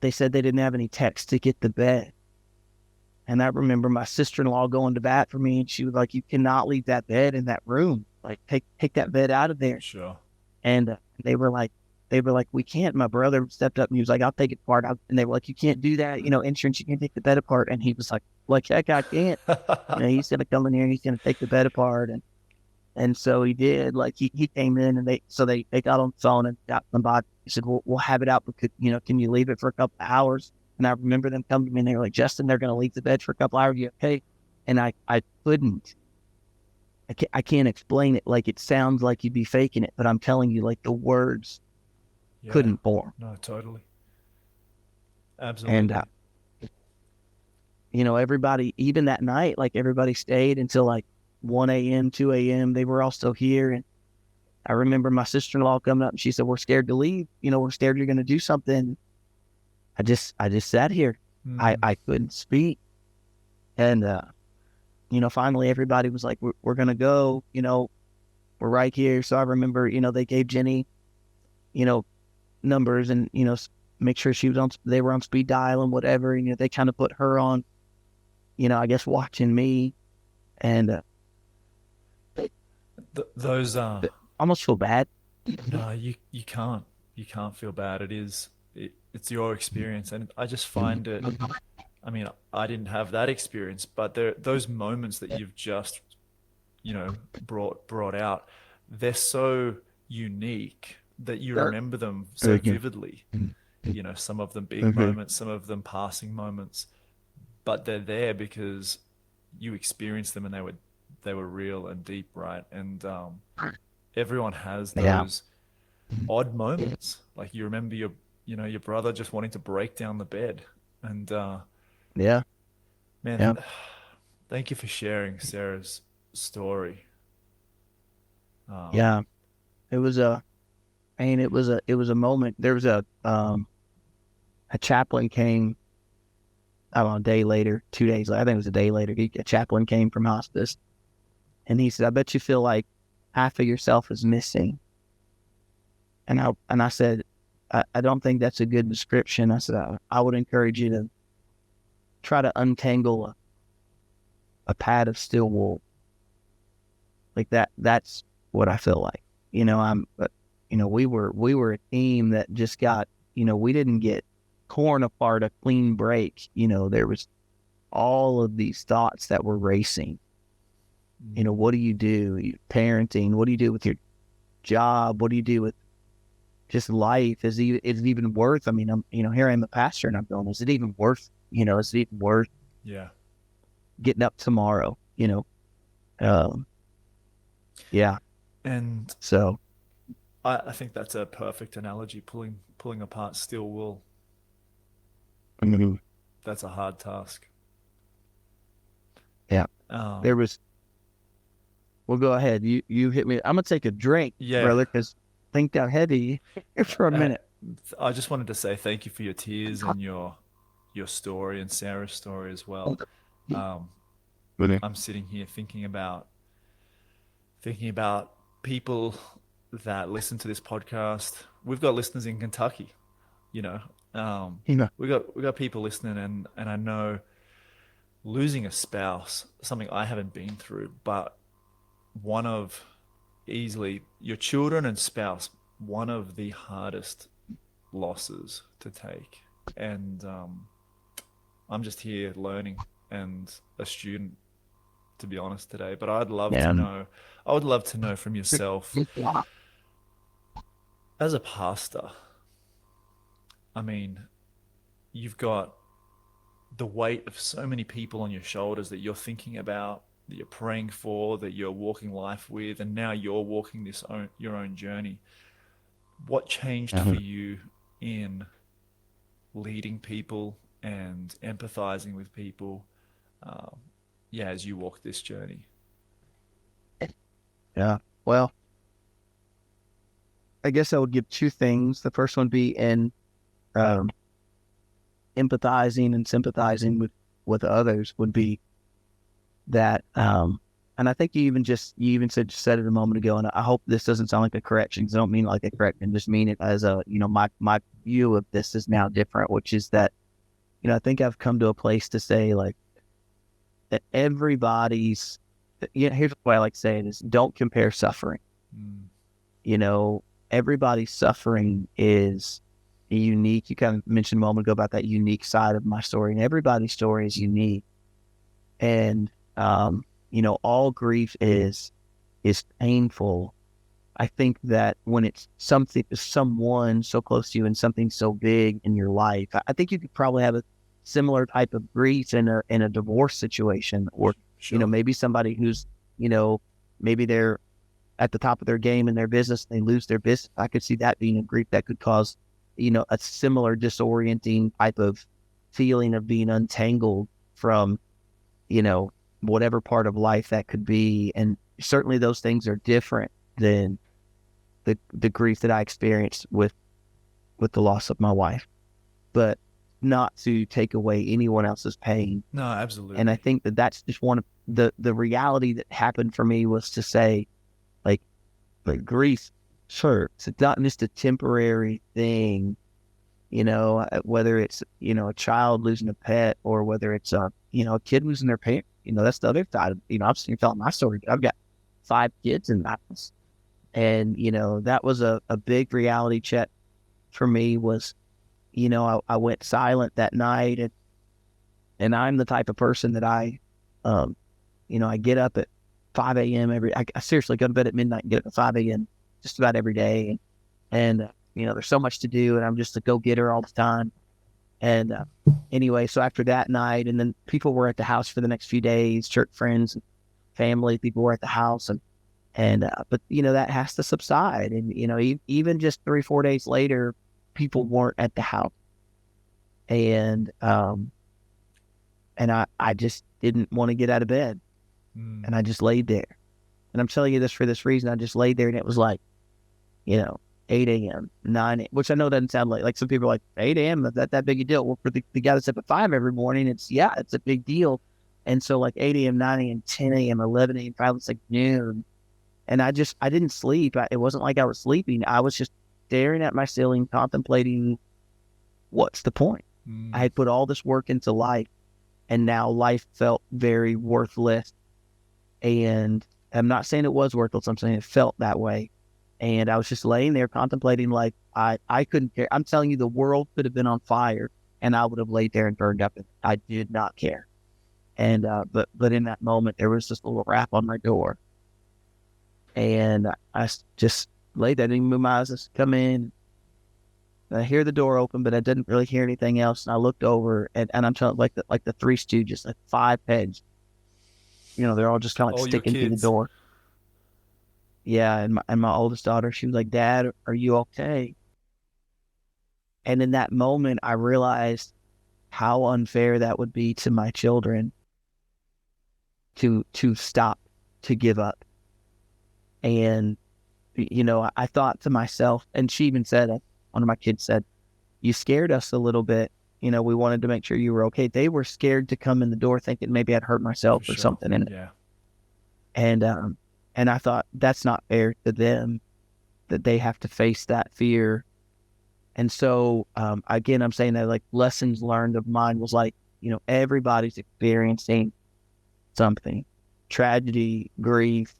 They said they didn't have any techs to get the bed, and I remember my sister-in-law going to bat for me, and she was like, "You cannot leave that bed in that room. Like, take that bed out of there." Sure. And they were like, we can't. My brother stepped up and he was like, I'll take it apart. And they were like, you can't do that. You know, insurance, you can't take the bed apart. And he was like, heck, I can't. You know, he's going to come in here and he's going to take the bed apart. And so he did. Like, he came in, and they got on the phone and got somebody. He said, we'll have it out, but can you leave it for a couple of hours? And I remember them coming to me, and they were like, Justin, they're going to leave the bed for a couple of hours. You okay? And I couldn't. I can't explain it. Like, it sounds like you'd be faking it, but I'm telling you, like, the words couldn't form. No, totally. Absolutely. And, you know, everybody, even that night, like, everybody stayed until like 1 a.m., 2 a.m. They were all still here. And I remember my sister-in-law coming up, and she said, we're scared to leave. You know, we're scared you're going to do something. I just sat here. I couldn't speak. And, you know, finally everybody was like, we're going to go, you know, we're right here. So I remember, you know, they gave Jenny, you know, numbers, and, you know, make sure they were on speed dial and whatever. And, you know, they kind of put her on, you know, I guess watching me. And those almost feel bad. No, you can't feel bad. It's your experience, and I just find it. I mean, I didn't have that experience, but those moments that you've just, you know, brought out, they're so unique. that you remember them so vividly. You know, some of them big moments, some of them passing moments, but they're there because you experienced them and they were real and deep, right? And everyone has those odd moments. Like you remember your brother just wanting to break down the bed, and Yeah. man, Yeah. thank you for sharing Sarah's story. Yeah. It was it was a moment. There was a chaplain came, I don't know, a day later, 2 days later, I think it was a day later, a chaplain came from hospice, and he said, I bet you feel like half of yourself is missing. And I said, I don't think that's a good description. I said, I would encourage you to try to untangle a pad of steel wool. Like that's what I feel like. We were a team that just got, we didn't get torn apart a clean break. There was all of these thoughts that were racing. What do you do? Parenting, what do you do with your job? What do you do with just life? Is it even worth, here I am a pastor and I'm going, is it even worth, Yeah. getting up tomorrow, yeah. And So I think that's a perfect analogy, pulling apart steel wool. That's a hard task. Yeah. Well, go ahead. You hit me. I'm going to take a drink, brother, because I think got heavy for a minute. I just wanted to say thank you for your tears and your story and Sarah's story as well. I'm sitting here thinking about people that listen to this podcast. We've got listeners in Kentucky, we got people listening, and I know losing a spouse, something I haven't been through, but one of easily your children and spouse, one of the hardest losses to take. And I'm just here learning and a student, to be honest, today. But I would love to know from yourself as a pastor. I mean, you've got the weight of so many people on your shoulders that you're thinking about, that you're praying for, that you're walking life with, and now you're walking your own journey. What changed for you in leading people and empathizing with people, as you walk this journey? Yeah. Well, I guess I would give two things. The first one be in empathizing and sympathizing with others would be that, and I think you even said it a moment ago, and I hope this doesn't sound like a correction, because I don't mean like a correction, just mean it as my view of this is now different, which is that, I think I've come to a place to say, like, that everybody's, here's the way I like to say it is, don't compare suffering. Everybody's suffering is unique. You kind of mentioned a moment ago about that unique side of my story, and everybody's story is unique. And, all grief is painful. I think that when it's someone so close to you and something so big in your life, I think you could probably have a similar type of grief in a divorce situation, or, Sure. Maybe somebody who's, maybe they're at the top of their game in their business, they lose their business. I could see that being a grief that could cause, a similar disorienting type of feeling of being untangled from, whatever part of life that could be. And certainly those things are different than the grief that I experienced with the loss of my wife, but not to take away anyone else's pain. No, absolutely. And I think that's just one of the reality that happened for me, was to say, like grief, sure, it's not just a temporary thing, whether it's, a child losing a pet, or whether it's a kid losing their parent. That's the other side of, I'm sitting telling my story. I've got 5 kids in the house. And, that was a big reality check for me. Was, I went silent that night, and I'm the type of person that I get up at 5 a.m. I seriously go to bed at midnight and get up at 5 a.m. just about every day. And, there's so much to do, and I'm just a go-getter all the time. And anyway, so after that night, and then people were at the house for the next few days, church friends, and family, people were at the house. But, that has to subside. And, even just 3-4 days later, people weren't at the house. And I just didn't want to get out of bed. And I just laid there. And I'm telling you this for this reason. I just laid there, and it was like, 8 a.m., 9 a.m., which I know doesn't sound like some people are like 8 a.m. Is that big a deal? Well, for the guy that's up at 5 every morning, it's a big deal. And so like 8 a.m., 9 a.m., 10 a.m., 11 a.m., finally it's like noon. And I didn't sleep. It wasn't like I was sleeping. I was just staring at my ceiling, contemplating what's the point? I had put all this work into life, and now life felt very worthless. And I'm not saying it was worthless. I'm saying it felt that way. And I was just laying there contemplating, like, I couldn't care. I'm telling you, the world could have been on fire, and I would have laid there and burned up. I did not care. And but in that moment, there was this little rap on my door. And I just laid there, didn't even move my eyes, just come in. And I hear the door open, but I didn't really hear anything else. And I looked over, and I'm telling, like the Three Stooges, like 5 heads. They're all just kind of like sticking through the door. Yeah, and my oldest daughter, she was like, "Dad, are you okay?" And in that moment, I realized how unfair that would be to my children to stop, to give up. And, I thought to myself, and she even said, one of my kids said, "You scared us a little bit. We wanted to make sure you were okay." They were scared to come in the door thinking maybe I'd hurt myself or something in it. Yeah. And I thought, that's not fair to them, that they have to face that fear. And so, again, I'm saying that, like, lessons learned of mine was like, everybody's experiencing something. Tragedy, grief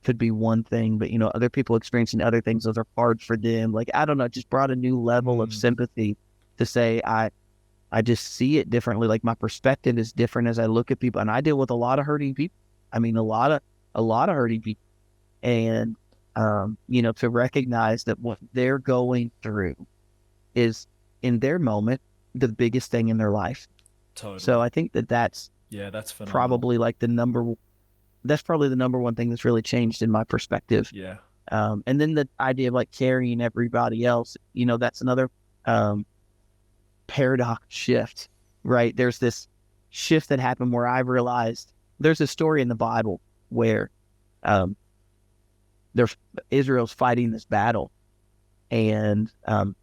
could be one thing, but, other people experiencing other things, those are hard for them. Like, I don't know, it just brought a new level of sympathy to say, I just see it differently. Like, my perspective is different as I look at people. And I deal with a lot of hurting people. I mean, a lot of hurting people. And, to recognize that what they're going through is, in their moment, the biggest thing in their life. Totally. So I think that's that's phenomenal. probably like the number one thing that's really changed in my perspective. Yeah. And then the idea of like carrying everybody else, that's another paradox shift, right? There's this shift that happened where I realized there's a story in the Bible where Israel's fighting this battle, and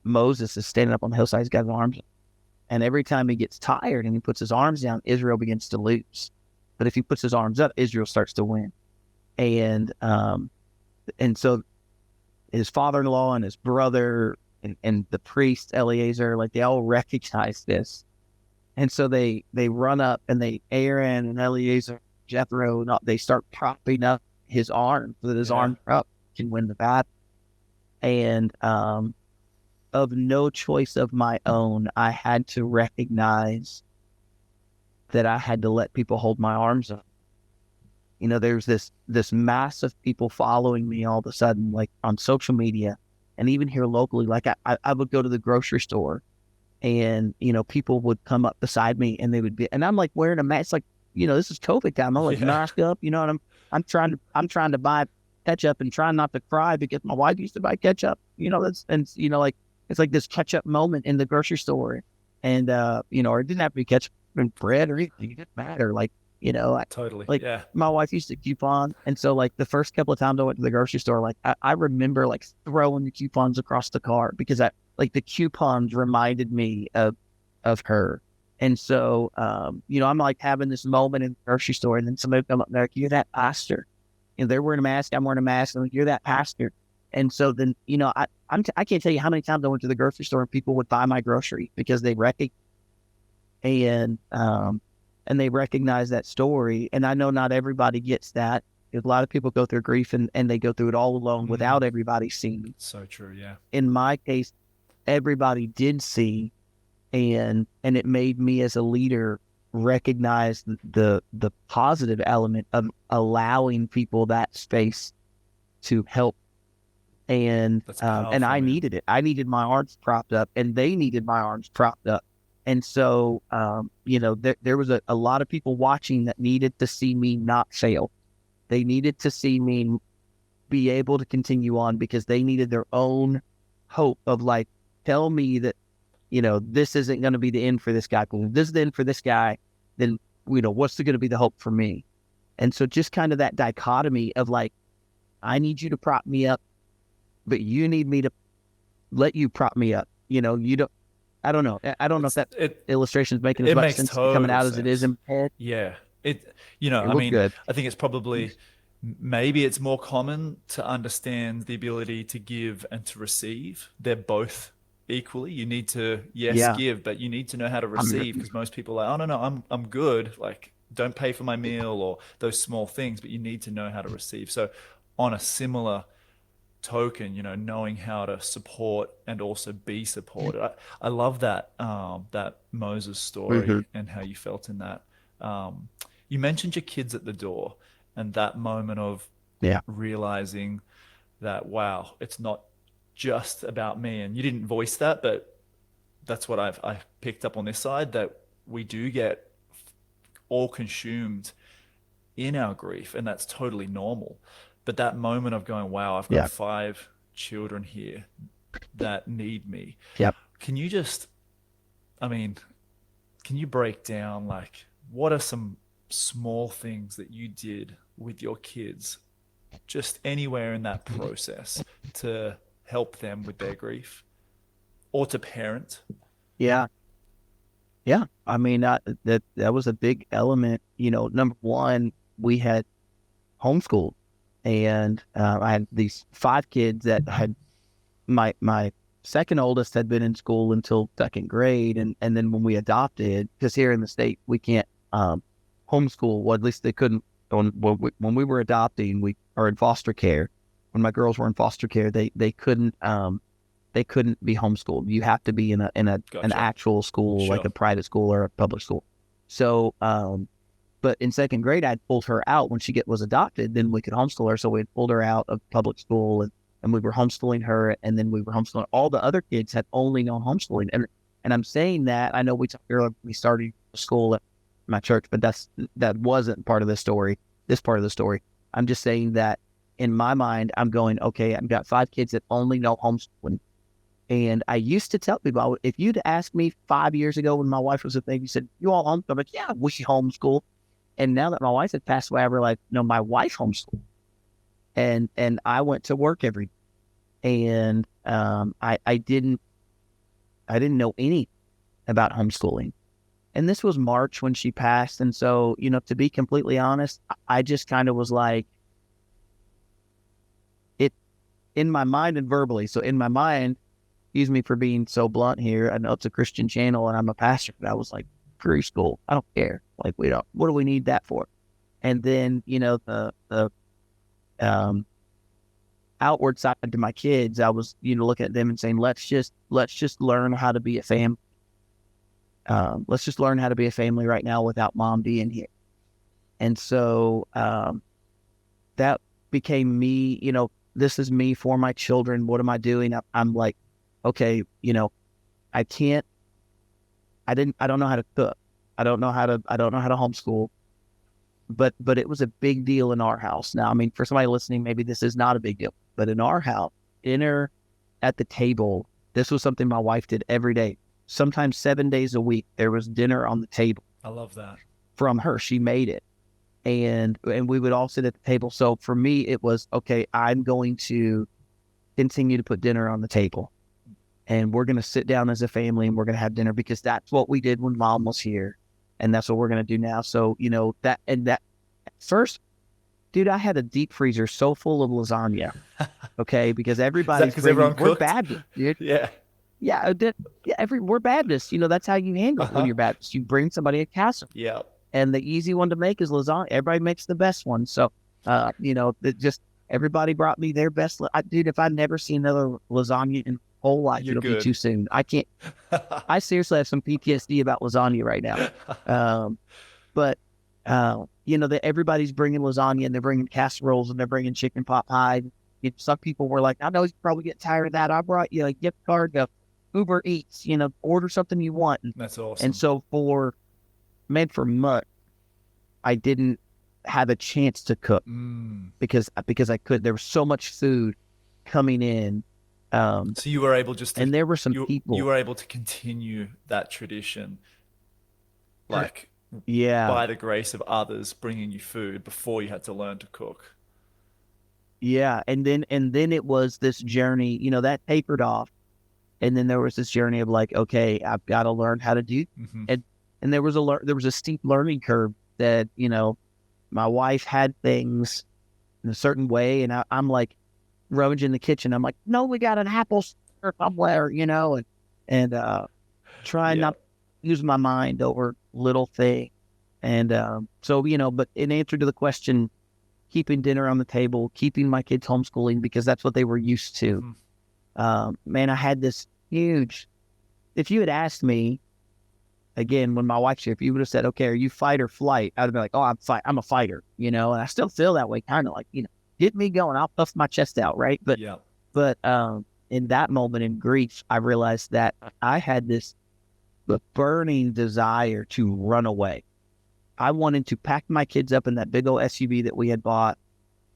Moses is standing up on the hillside. He's got his arms, and every time he gets tired and he puts his arms down, Israel begins to lose. But if he puts his arms up, Israel starts to win. And so his father-in-law and his brother and the priest Eleazar, like, they all recognize this. And so they run up, and Aaron and Eleazar, Jethro, they start propping up his arm so that his arm up can win the battle. And of no choice of my own, I had to recognize that I had to let people hold my arms up. There's this mass of people following me all of a sudden, like on social media and even here locally. Like I would go to the grocery store, and people would come up beside me, and they would be, and I'm like wearing a mask, like, this is COVID time. I'm like masked up, and I'm trying to buy ketchup and trying not to cry because my wife used to buy ketchup. Like, it's like this ketchup moment in the grocery store, and or it didn't have to be ketchup and bread or anything. It didn't matter. Like, Totally. Like, my wife used to coupon, and so like the first couple of times I went to the grocery store, like I remember like throwing the coupons across the cart because the coupons reminded me of her. And so, I'm like having this moment in the grocery store, and then somebody would come up there, like, "You're that pastor." They're wearing a mask, I'm wearing a mask, and I'm like, "You're that pastor." And so then, I can't tell you how many times I went to the grocery store and people would buy my grocery because they recognize, and they recognize that story. And I know not everybody gets that. A lot of people go through grief and they go through it all alone without everybody seeing. So true. Yeah. In my case, everybody did see, and it made me as a leader recognize the positive element of allowing people that space to help And That's and powerful, I man. needed it. I needed my arms propped up, and they needed my arms propped up. And so, there was a lot of people watching that needed to see me not fail. They needed to see me be able to continue on because they needed their own hope of like, tell me that, this isn't going to be the end for this guy. Because if this is the end for this guy, then, what's going to be the hope for me? And so just kind of that dichotomy of like, I need you to prop me up, but you need me to let you prop me up. You don't, I don't know. I don't know if It's that it illustration is making as it much makes sense coming total out as it is sense. in my head. Yeah. It I was mean, good. I think it's probably maybe it's more common to understand the ability to give and to receive. They're both equally. You need to, yes, Yeah. give, but you need to know how to I'm, receive because most people are like, oh no, no, I'm good. Like, don't pay for my meal or those small things, but you need to know how to receive. So on a similar token, knowing how to support and also be supported. I love that Moses Mhm. story and how you felt in that. You mentioned your kids at the door and that moment of Yeah. realizing that, wow, it's not just about me. And you didn't voice that, but that's what I picked up on this side, that we do get all consumed in our grief, and that's totally normal. But that moment of going, wow, I've got Yeah. 5 children here that need me. Yep. Can you just, I mean, can you break down like what are some small things that you did with your kids, just anywhere in that process to help them with their grief or to parent? Yeah. Yeah. I mean, that was a big element. Number one, we had homeschooled, and I had these 5 kids that had my second oldest had been in school until second grade, and then when we adopted, because here in the state we can't homeschool. Well, at least they couldn't when we were adopting. We are in foster care. When my girls were in foster care, they couldn't be homeschooled. You have to be in an Gotcha. actual school, like Sure. a private school or a public school. So, but in second grade, I'd pulled her out when she was adopted. Then we could homeschool her. So we pulled her out of public school, and we were homeschooling her. And then we were homeschooling all the other kids had only known homeschooling. And I'm saying that, I know we talked earlier, we started school at my church, but that wasn't part of the story. This part of the story. I'm just saying that in my mind, I'm going, okay, I've got 5 kids that only know homeschooling. And I used to tell people, if you'd asked me 5 years ago when my wife was a thing, you said, you all homeschool? I'm like, yeah, we homeschool. And now that my wife had passed away, I realized, no, my wife homeschooled. And I went to work every day. And I didn't know any about homeschooling. And this was March when she passed. And so, to be completely honest, I just kind of was like, it in my mind and verbally. So in my mind, excuse me for being so blunt here, I know it's a Christian channel and I'm a pastor, but I was like, preschool, I don't care. Like, what do we need that for? And then, the outward side to my kids, I was, looking at them and saying, let's just learn how to be a family. Let's just learn how to be a family right now without mom being here. And so, that became me, this is me for my children. What am I doing? I'm like, okay, I don't know how to cook. I don't know how to homeschool, but it was a big deal in our house. Now, I mean, for somebody listening, maybe this is not a big deal, but in our house, dinner at the table, this was something my wife did every day. Sometimes 7 days a week, there was dinner on the table I love that. from her. She made it. And we would all sit at the table. So for me, it was, okay, I'm going to continue to put dinner on the table. And we're going to sit down as a family and we're going to have dinner because that's what we did when mom was here. And that's what we're going to do now. So, that at first, dude, I had a deep freezer so full of lasagna. Okay. Because Is that everybody's because everyone we're cooked? Baptist, dude. Yeah. Yeah. We're Baptists. That's how you handle it when Uh-huh. you're Baptist. You bring somebody a casserole. Yeah. And the easy one to make is lasagna. Everybody makes the best one. So, just everybody brought me their best. Dude, if I never see another lasagna in my whole life, You're it'll be good. too soon. I can't. I seriously have some PTSD about lasagna right now. But that everybody's bringing lasagna and they're bringing casseroles and they're bringing chicken pot pie. some people were like, I know you probably get tired of that. I brought you a gift card to Uber Eats, order something you want. That's And awesome. so for months, I didn't have a chance to cook because I could. There was so much food coming in. So you were able just to And there were some you people. were able to continue that tradition, like Yeah. by the grace of others bringing you food before you had to learn to cook. Yeah. And then it was this journey, that tapered off. And then there was this journey of like, okay, I've got to learn how to do. Hmm. And there was a steep learning curve that, my wife had things in a certain way. And I'm like rummaging in the kitchen. I'm like, no, we got an apple somewhere, and trying Yeah. not to use my mind over little things. And so, but in answer to the question, keeping dinner on the table, keeping my kids homeschooling because that's what they were used to. Man, I had this huge, if you had asked me again, when my wife's here, if you would have said, okay, are you fight or flight? I'd have been like, oh, I'm a fighter, and I still feel that way, kind of like, get me going. I'll puff my chest out. Right. Yeah. But in that moment in grief, I realized that I had this burning desire to run away. I wanted to pack my kids up in that big old SUV that we had bought,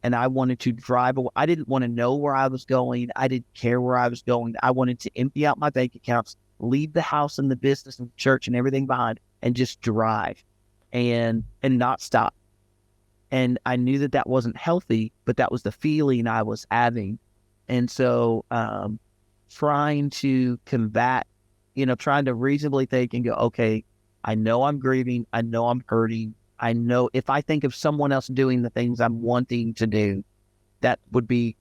and I wanted to drive away. I didn't want to know where I was going. I didn't care where I was going. I wanted to empty out my bank accounts, leave the house and the business and the church and everything behind, and just drive and not stop. And I knew that that wasn't healthy, but that was the feeling I was having. And so trying to combat, trying to reasonably think and go, okay, I know I'm grieving. I know I'm hurting. I know if I think of someone else doing the things I'm wanting to do, that would be,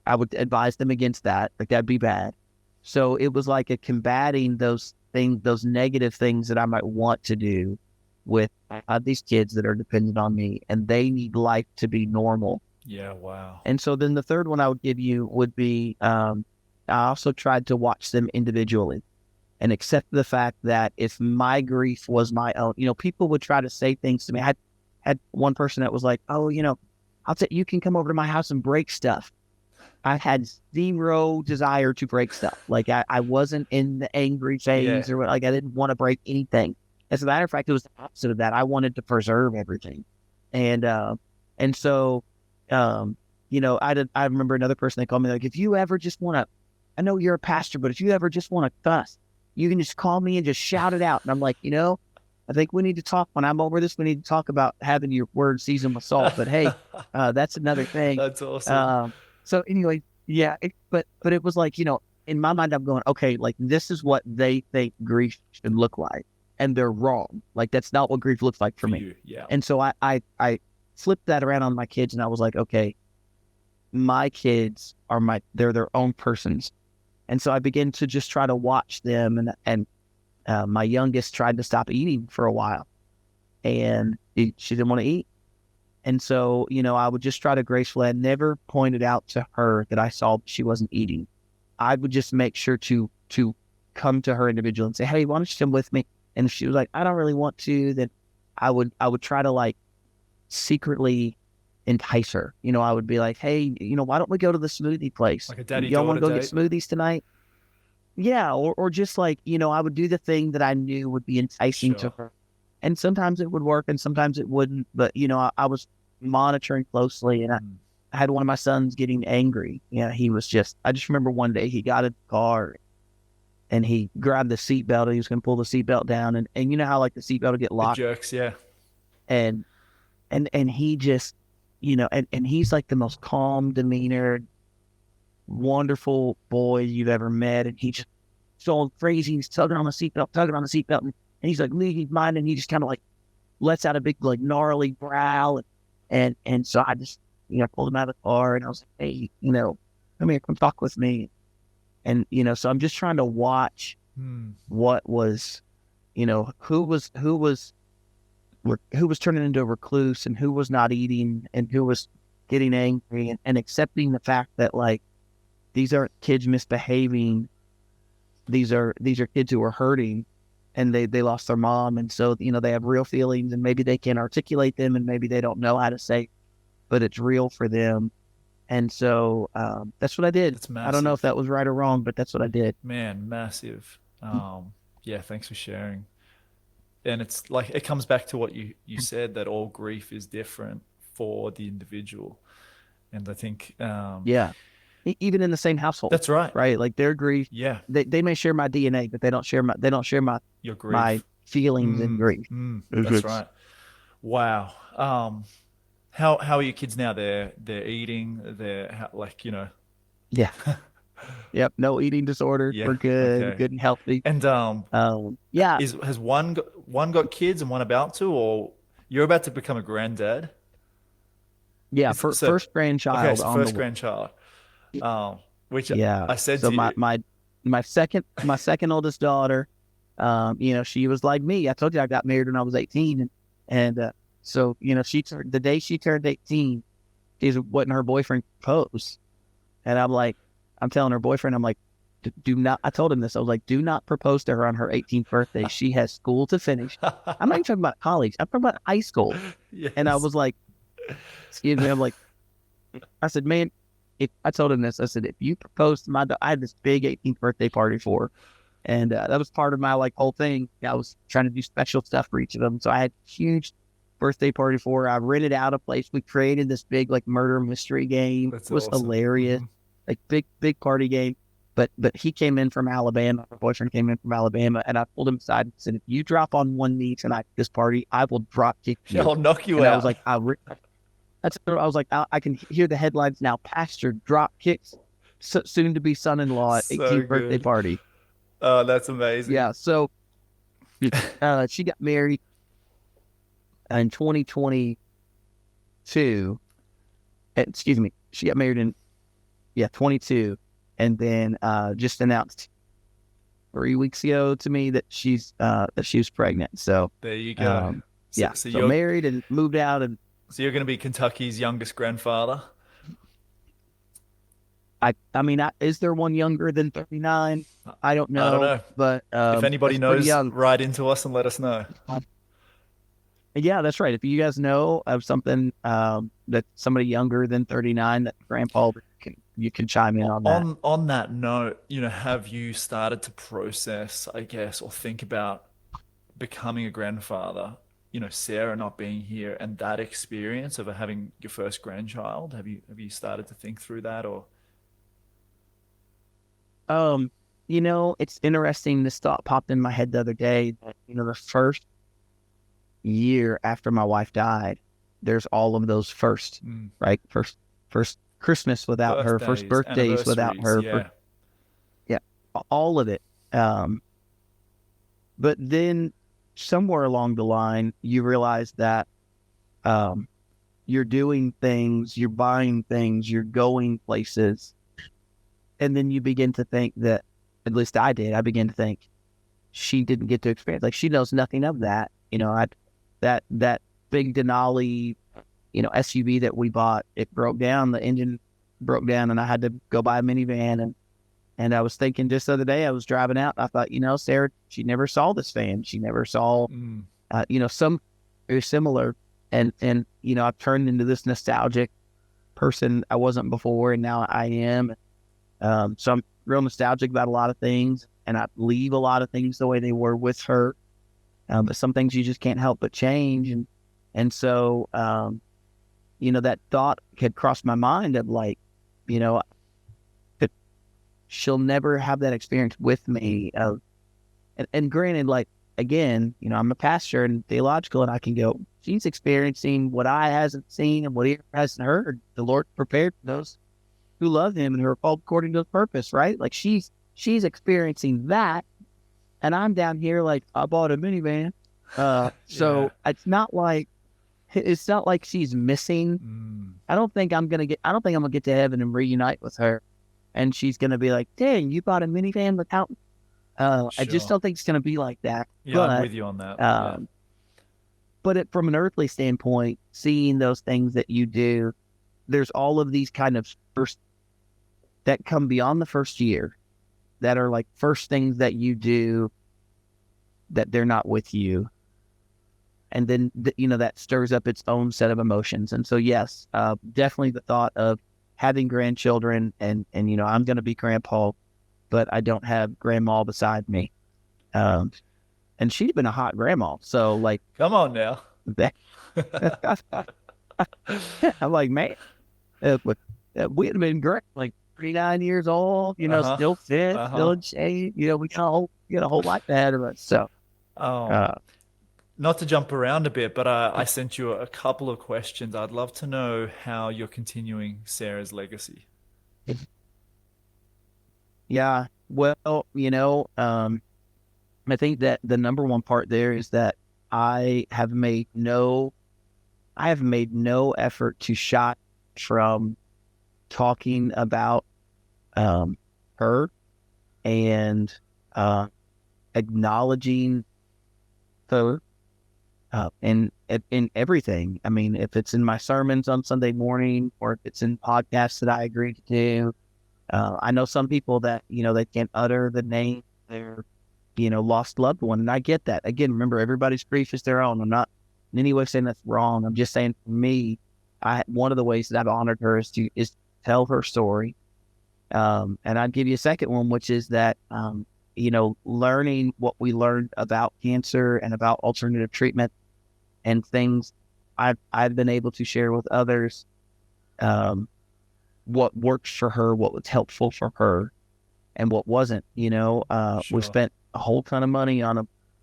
I would advise them against that. Like that'd be bad. So it was like a combating those things, those negative things that I might want to do with these kids that are dependent on me, and they need life to be normal. Yeah. Wow. And so then the third one I would give you would be, I also tried to watch them individually and accept the fact that if my grief was my own, people would try to say things to me. I had one person that was like, oh, I'll say you can come over to my house and break stuff. I had zero desire to break stuff. Like I wasn't in the angry phase Yeah. or like I didn't want to break anything. As a matter of fact, it was the opposite of that. I wanted to preserve everything. And so, I remember another person, they called me like, if you ever just want to, I know you're a pastor, but if you ever just want to cuss, you can just call me and just shout it out. And I'm like, I think we need to talk when I'm over this. We need to talk about having your word seasoned with salt. But hey, that's another thing. That's awesome. So anyway, yeah, but it was like, in my mind, I'm going, okay, like this is what they think grief should look like. And they're wrong. Like that's not what grief looks like for me. You. Yeah. And so I flipped that around on my kids, and I was like, okay, my kids are they're their own persons. And so I began to just try to watch them, and my youngest tried to stop eating for a while, and she didn't want to eat. And so, I would just try to gracefully, I never pointed out to her that I saw she wasn't eating. I would just make sure to come to her individually and say, hey, why don't you come with me? And if she was like, I don't really want to, then I would try to like secretly entice her. I would be like, hey, why don't we go to the smoothie place? Like a Y'all want to daddy-daughter go get date? smoothies tonight? Yeah. Or just like, I would do the thing that I knew would be enticing to Sure. her. And sometimes it would work and sometimes it wouldn't. But, I was monitoring closely, and I had one of my sons getting angry. He was I just remember one day he got in the car and he grabbed the seatbelt and he was going to pull the seatbelt down. And you know how like the seatbelt will get It locked, jerks. Yeah. and he just, and he's like the most calm demeanor, wonderful boy you've ever met. And he just so crazy. He's tugging on the seatbelt, and he's like losing his mind, and he just kind of like lets out a big like gnarly growl. And so I just, pulled him out of the car, and I was like, hey, come here, come talk with me. And, so I'm just trying to watch what was, who was turning into a recluse and who was not eating and who was getting angry, and accepting the fact that like, these aren't kids misbehaving. These are kids who are hurting, and they lost their mom. And so, they have real feelings, and maybe they can't articulate them, and maybe they don't know how to say, but it's real for them. And so that's what I did. That's I don't know if massive. that was right or wrong, but that's what I did. Man, massive. Yeah, thanks for sharing. And it's like it comes back to what you said, that all grief is different for the individual. And I think Yeah. Even in the same household, that's right. right? Like their grief, Yeah, they may share my DNA, but they don't share your my grief. feelings and grief. That's It's, right. Wow. How are your kids now? They're eating. Like yeah. Yep. No eating disorder. Yeah. We're good, Okay. good and healthy. And Yeah. has one got kids and one about to, or you're about to become a granddad? Yeah. It's so First okay. grandchild So on the first way. grandchild. Which Yeah. I said So to you. my second oldest daughter, she was like me. I told you I got married when I was 18, and so the day she turned 18 is when her boyfriend proposed, and I'm telling her boyfriend, I'm like, do not. I told him this. I was like, do not propose to her on her 18th birthday. She has school to finish. I'm not even talking about college. I'm talking about high school. And I Yes. was like, excuse me. I'm like, I said, man, if I told him this, I said, if you propose to I had this big 18th birthday party for her. And that was part of my whole thing. I was trying to do special stuff for each of them. So I had a huge birthday party for her. I rented out a place. We created this big murder mystery game. That's It was awesome. hilarious. Hmm. Like big party game. But he came in from Alabama. My boyfriend came in from Alabama, and I pulled him aside and said, "If you drop on one knee tonight at this party, I will drop kick Yeah, you." I'll knock you And I was out. like, I was like, I can hear the headlines now. Pastor drop kicks soon to be son-in-law at So 18th birthday good. party. Oh, that's amazing. Yeah. So she got married in 2022. Excuse me. She got married in 22, and then just announced 3 weeks ago to me that she was pregnant. So There you go. um, So, yeah. so So you're married and moved out, and so you're going to be Kentucky's youngest grandfather. I mean, is there one younger than 39? I don't I don't know, know. but If anybody that's pretty knows, young. write into us and let us know. Yeah, that's right. If you guys know of something that somebody younger than 39, that grandpa, you can chime in on that. On that note, have you started to process, I guess, or think about becoming a grandfather? Sarah not being here and that experience of having your first grandchild. Have you started to think through that, or? Um, it's interesting. This thought popped in my head the other day that, the first year after my wife died, there's all of those first, Mm. right? First Christmas without her, first Birthdays, birthdays without anniversaries, her, yeah. yeah, all of it. Um, but then somewhere along the line, you realize that um, you're doing things, you're buying things, you're going places, and then you begin to think that, at least I did, I began to think she didn't get to experience, like she knows nothing of that. That big Denali, SUV that we bought, it broke down, the engine broke down, and I had to go buy a minivan. And I was thinking just the other day, I was driving out, and I thought, Sarah, she never saw this van. She never saw, Mm. some very similar. And I've turned into this nostalgic person I wasn't before, and now I am. So I'm real nostalgic about a lot of things, and I leave a lot of things the way they were with her. But some things you just can't help but change. And so, that thought had crossed my mind of that she'll never have that experience with me. And granted, again, I'm a pastor and theological, and I can go, she's experiencing what I hasn't seen and what he hasn't heard. The Lord prepared for those who love him and who are called according to his purpose, right? Like she's experiencing that. And I'm down here I bought a minivan. Yeah. So it's not like she's missing. Mm. I don't think I'm gonna get to heaven and reunite with her, and she's gonna be like, "Dang, you bought a minivan without." I just Sure. don't think it's gonna be like that. Yeah, I'm with you on that. Yeah. But from an earthly standpoint, seeing those things that you do, there's all of these kind of first that come beyond the first year, that are like first things that you do that they're not with you. And then, that stirs up its own set of emotions. And so, yes, definitely the thought of having grandchildren and I'm going to be grandpa, but I don't have grandma beside me. And she'd been a hot grandma. So like, Come on now. that, I'm like, man, we'd have been great. Like 39 years old, Uh-huh. still fit, still Uh-huh. in shape. We got a whole life ahead of us. So, Oh, uh, not to jump around a bit, but I sent you a couple of questions. I'd love to know how you're continuing Sarah's legacy. yeah, well, I think that the number one part there is that I have made no, I have made no effort to shy from talking about um, her and uh, acknowledging her in everything. I mean, if it's in my sermons on Sunday morning or if it's in podcasts that I agree to do. I know some people that they can't utter the name of their lost loved one, and I get that. Again, remember, everybody's grief is their own. I'm not in any way saying that's wrong. I'm just saying, for me, one of the ways that I've honored her is to tell her story. And I'd give you a second one, which is that learning what we learned about cancer and about alternative treatment and things I've been able to share with others. What worked for her, what was helpful for her, and what wasn't. We Sure. spent a whole ton of money on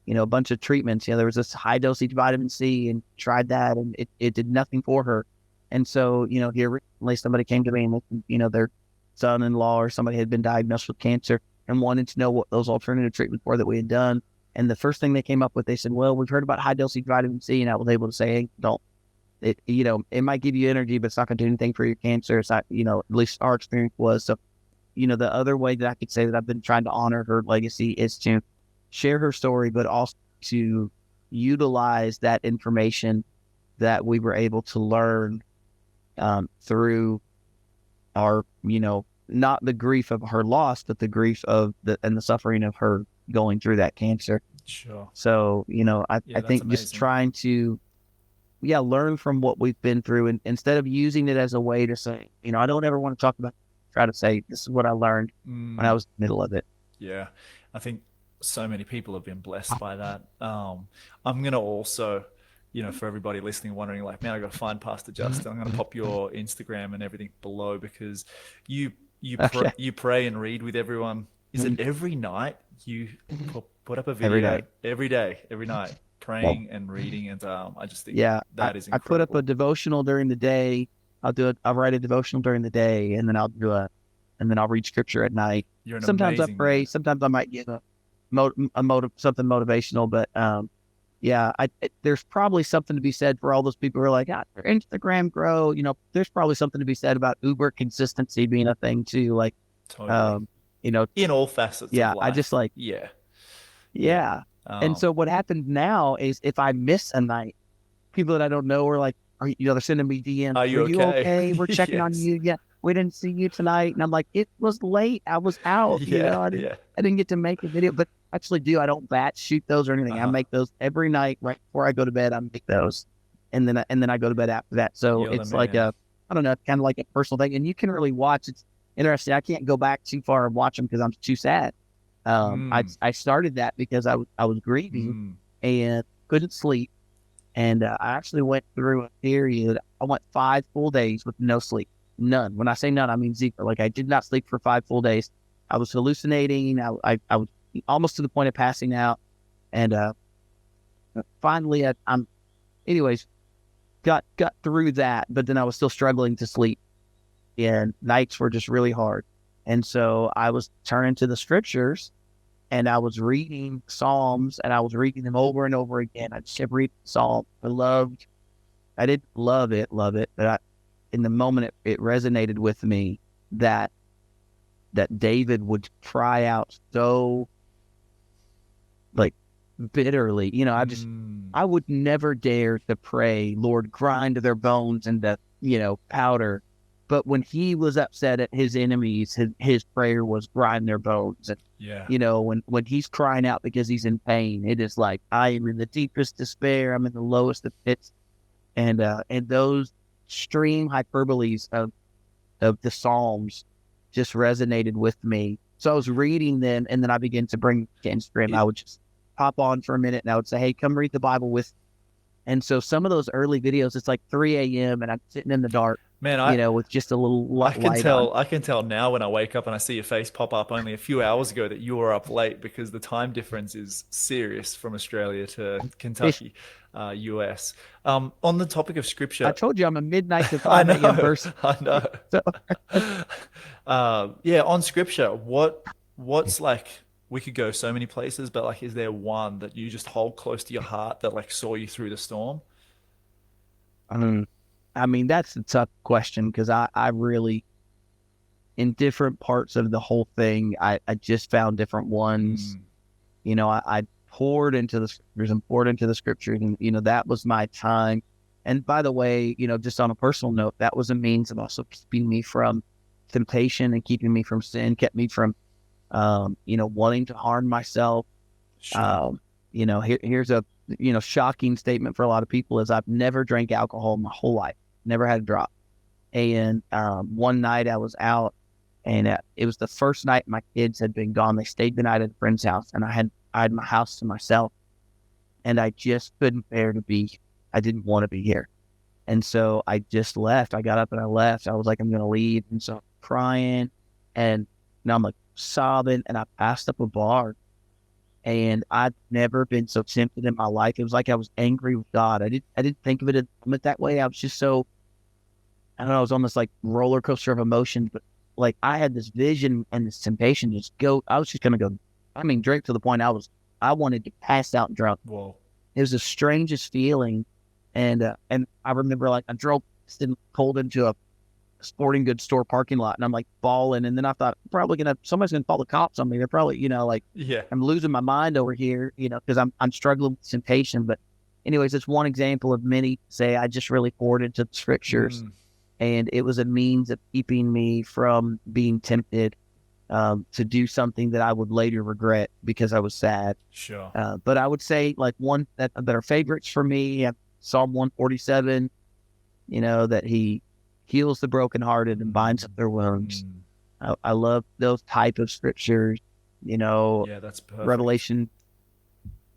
a bunch of treatments. There was this high dosage vitamin C, and tried that, and it did nothing for her. And so, here recently somebody came to me and their son-in-law or somebody had been diagnosed with cancer and wanted to know what those alternative treatments were that we had done. And the first thing they came up with, they said, "Well, we've heard about high dosage vitamin C," and I was able to say, "Hey, don't. It might give you energy, but it's not going to do anything for your cancer." It's not, at least our experience was. So, the other way that I could say that I've been trying to honor her legacy is to share her story, but also to utilize that information that we were able to learn through our, not the grief of her loss, but the grief of and the suffering of her going through that cancer. Sure. So, I that's think just amazing. trying to learn from what we've been through, and instead of using it as a way to say, I don't ever want to talk about, try to say, this is what I learned when I was in the middle of it. Yeah, I think so many people have been blessed by that. I'm gonna also, for everybody listening, wondering like, man, I got to find Pastor Justin. I'm gonna pop your Instagram and everything below, because Okay. you pray and read with everyone. Is it every night you put up a Every video day. every night, praying and reading? And I just think Yeah. that is I put up a incredible. devotional during the day. I'll write a devotional during the day, and then I'll read scripture at night. You're an Sometimes I amazing pray. man. Sometimes I might give something motivational, but yeah, there's probably something to be said for all those people who are like, their Instagram grow. There's probably something to be said about uber consistency being a thing too. Like, Totally. um, you know, In all facets of yeah, I just life. like, Yeah. Yeah. yeah. And Um, so what happens now is if I miss a night, people that I don't know are like, they're sending me DMs. are Are you you okay? okay? We're checking on Yes. you. Yeah, we didn't see you tonight. And I'm like, it was late. I was out. Yeah. Yeah. I didn't get to make a video, but I actually do. I don't batch shoot those or anything. I Uh-huh. make those every night right before I go to bed. I make those, and then I go to bed after that. So You're the it's like man. I don't know, kind of like a personal thing, and you can really watch. It's interesting. I can't go back too far and watch them because I'm too sad. Mm, I started that because I was grieving mm. and couldn't sleep. And I actually went through a period. I went 5 full days with no sleep. None. When I say none, I mean zero. Like, I did not sleep for 5 full days. I was hallucinating. I was almost to the point of passing out. And finally, anyways, got through that. But then I was still struggling to sleep. And nights were just really hard. And so I was turning to the scriptures, and I was reading Psalms, and I was reading them over and over again. I just kept reading Psalms. I didn't love it, but in the moment it resonated with me that David would cry out so like bitterly. Mm. I would never dare to pray, "Lord, grind their bones into, powder." But when he was upset at his enemies, his prayer was grind their bones. And, Yeah. when he's crying out because he's in pain, it is like, I am in the deepest despair. I'm in the lowest of pits. And those extreme hyperboles of of the Psalms just resonated with me. So I was reading them, and then I began to bring to Instagram. I would just pop on for a minute, and I would say, "Hey, come read the Bible with." And so some of those early videos, it's like 3 a.m. and I'm sitting in the dark, Man, I with just a little I can light on. tell I can tell now when I wake up and I see your face pop up only a few hours ago that you were up late because the time difference is serious from Australia to Kentucky, US. On the topic of I scripture, told you I'm a midnight to I 5 a.m. know, person. I know. So Yeah, on scripture, what's like we could go so many places, but like is there one that you just hold close to your heart that like saw you through the storm? um, I mean, that's a tough question because I really, in different parts of the whole thing, I just found different ones. Mm, I poured into the scriptures and poured into the scriptures, and that was my time. And by the way, just on a personal note, that was a means of also keeping me from temptation and keeping me from sin, kept me from, wanting to harm myself. sure. Here's a, shocking statement for a lot of people is I've never drank alcohol my whole life, never had a drop. And one night I was out, and it was the first night my kids had been gone. They stayed the night at a friend's house, and I had my house to myself, and I just couldn't bear to be. I didn't want to be here, and so I just left. I got up and I left. I was like, I'm gonna leave, and so I'm crying, and now I'm like sobbing, and I passed up a bar, and I'd never been so tempted in my life. It was like I was angry with God. I didn't think of it at the moment that way. I was just so, I don't know, it was almost like roller coaster of emotions, but like I had this vision and this temptation to just go. I was just gonna go. I mean, drink to the point I wanted to pass out drunk. Whoa. It was the strangest feeling, and I remember like I drove pulled into a sporting goods store parking lot, and I'm like bawling, and then I thought somebody's gonna call the cops on me. They're probably like Yeah. I'm losing my mind over here, because I'm struggling with temptation. But anyways, it's one example of many. Say I just really poured into the scriptures, Mm, and it was a means of keeping me from being tempted to do something that I would later regret because I was sad. sure. But I would say like one that are favorites for me, Psalm 147, that he heals the brokenhearted and binds up their wounds. Mm, I love those type of scriptures, yeah, that's perfect. Revelation,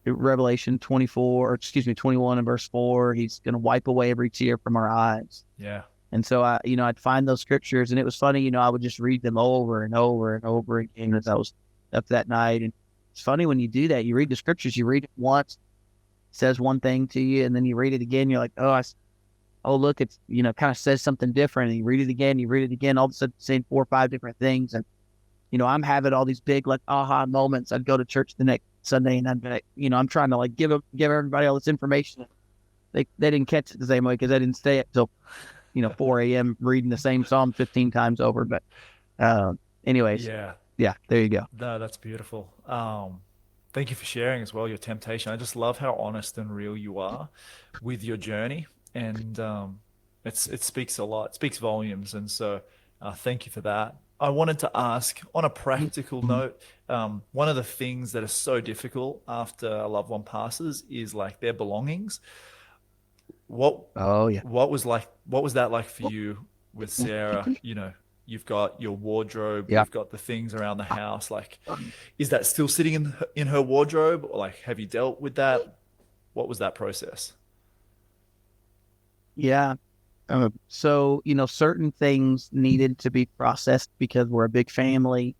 Revelation 24, or excuse me, 21 and verse 4, he's going to wipe away every tear from our eyes. Yeah. And so I'd find those scriptures, and it was funny, I would just read them over and over and over again as I was up that night. And it's funny when you do that, you read the scriptures, you read it once, it says one thing to you, and then you read it again, you're like, oh, look, it's, kind of says something different. And you read it again, all of a sudden saying 4 or 5 different things. And, I'm having all these big like aha moments. I'd go to church the next Sunday, and I'd be like, I'm trying to like give everybody all this information. They didn't catch it the same way because I didn't stay up till 4 a.m. reading the same psalm 15 times over. But anyways, Yeah. yeah, there you go. No, that's beautiful. Thank you for sharing as well your temptation. I just love how honest and real you are with your journey, and it speaks a lot. It speaks volumes, and so thank you for that. I wanted to ask, on a practical note, one of the things that is so difficult after a loved one passes is like their belongings. What Oh yeah. what was that like for you with Sarah? You've got your wardrobe, Yeah. you've got the things around the house. Like, is that still sitting in her wardrobe, or like have you dealt with that? What was that process? Yeah. So, certain things needed to be processed because we're a big family.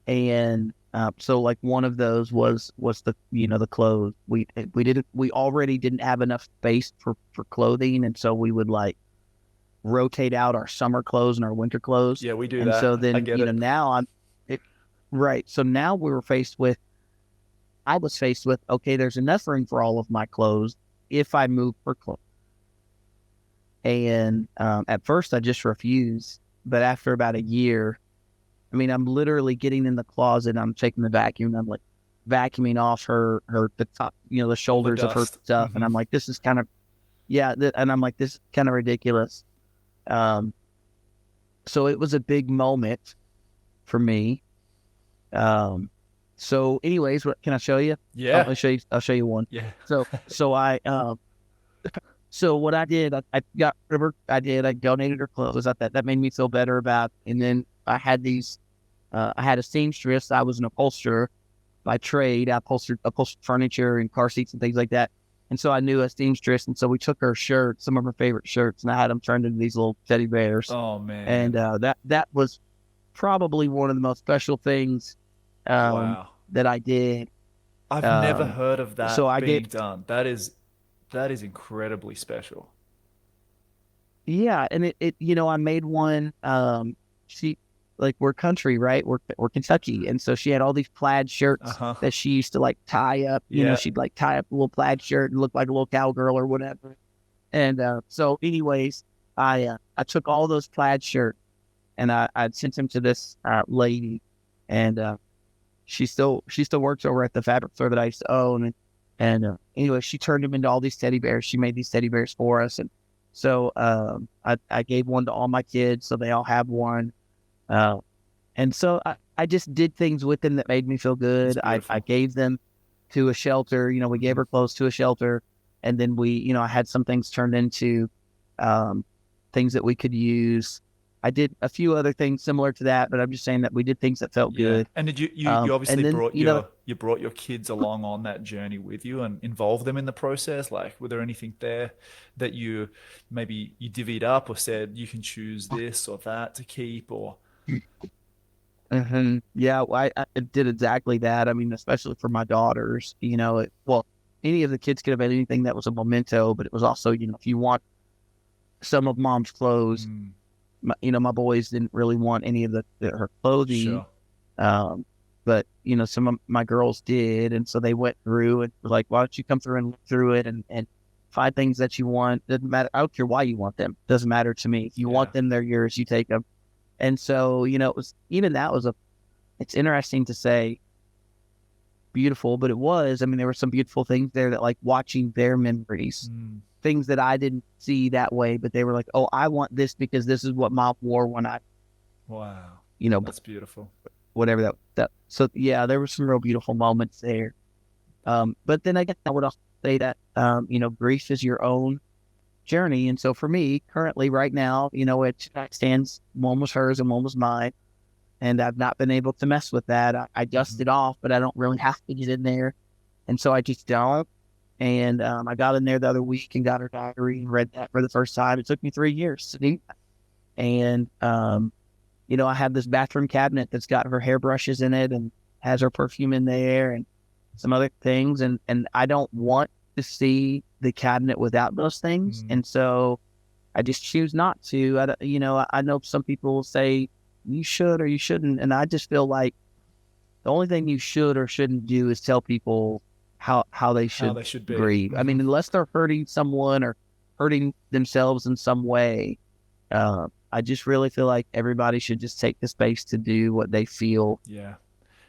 And so like one of those was the clothes. We already didn't have enough space for clothing. And so we would like rotate out our summer clothes and our winter clothes. Yeah, we do And so that. I then, get it. now right. So now I was faced with, okay, there's enough room for all of my clothes if I move for clothes. And at first I just refused, but after about a year, I mean, I'm literally getting in the closet, I'm taking the vacuum, and I'm like vacuuming off the top, the All the shoulders of her dust. stuff. And I'm like, this is kind of, yeah. And I'm like, this is kind of ridiculous. Um, so it was a big moment for me. So anyways, what can I show you? Yeah. I'll show you one. Yeah. So So what I did, I got rid of her. I donated her clothes. That made me feel better about. And then I had these. I had a seamstress. I was an upholsterer by trade. I upholstered furniture and car seats and things like that. And so I knew a seamstress. And so we took her shirts, some of her favorite shirts, and I had them turned into these little teddy bears. Oh And man. that was probably one of the most special things Wow. that I did. I've never Um, heard of so that I gave being done. That is incredibly special. Yeah, and I made one. She like we're country, right? We're Kentucky, and so she had all these plaid shirts Uh-huh. that she used to like tie up. Yeah. She'd like tie up a little plaid shirt and look like a little cowgirl or whatever. And so, anyways, I took all those plaid shirts and I sent them to this lady, and she still works over at the fabric store that I used to own. And anyway, she turned them into all these teddy bears. She made these teddy bears for us, and so I gave one to all my kids, so they all have one. Uh, and so I just did things with them that made me feel It's good. I beautiful. gave them to a shelter. We gave Hmm. her clothes to a shelter, and then I had some things turned into um, things that we could use. I did a few other things similar to that, but I'm just saying that we did things that felt Yeah. good. And did you obviously And then, brought your kids along on that journey with you and involved them in the process? Like, were there anything there that you maybe you divvied up or said you can choose this or that to keep or Yeah, well, I did exactly that. I mean, especially for my daughters, well, any of the kids could have had anything that was a memento, but it was also, if you want some of mom's clothes, Mm, my boys didn't really want any of her clothing. sure. Um, but some of my girls did. And so they went through and were like, why don't you come through and look through it and find things that you want. Doesn't matter. I don't care why you want them. Doesn't matter to me. If you Yeah. want them, they're yours. You take them. And so, it was even that was it's interesting to say beautiful, but it was, I mean, there were some beautiful things there that like watching their memories, Mm, things that I didn't see that way, but they were like, oh, I want this because this is what mom wore when I, wow. you know, That's beautiful. whatever so yeah, there were some real beautiful moments there. But then I guess I would also say that, grief is your own journey. And so for me currently right now, it stands, one was hers and one was mine. And I've not been able to mess with that. I dust Hmm. it off, but I don't really have to get in there. And so I just don't. And I got in there the other week and got her diary and read that for the first time. It took me 3 years to do that. And, I have this bathroom cabinet that's got her hairbrushes in it and has her perfume in there and some other things. And I don't want to see the cabinet without those things. Mm, And so I just choose not to. I know some people will say you should or you shouldn't. And I just feel like the only thing you should or shouldn't do is tell people how they how should they should be. grieve. I Hmm. mean, unless they're hurting someone or hurting themselves in some way, I just really feel like everybody should just take the space to do what they feel Yeah.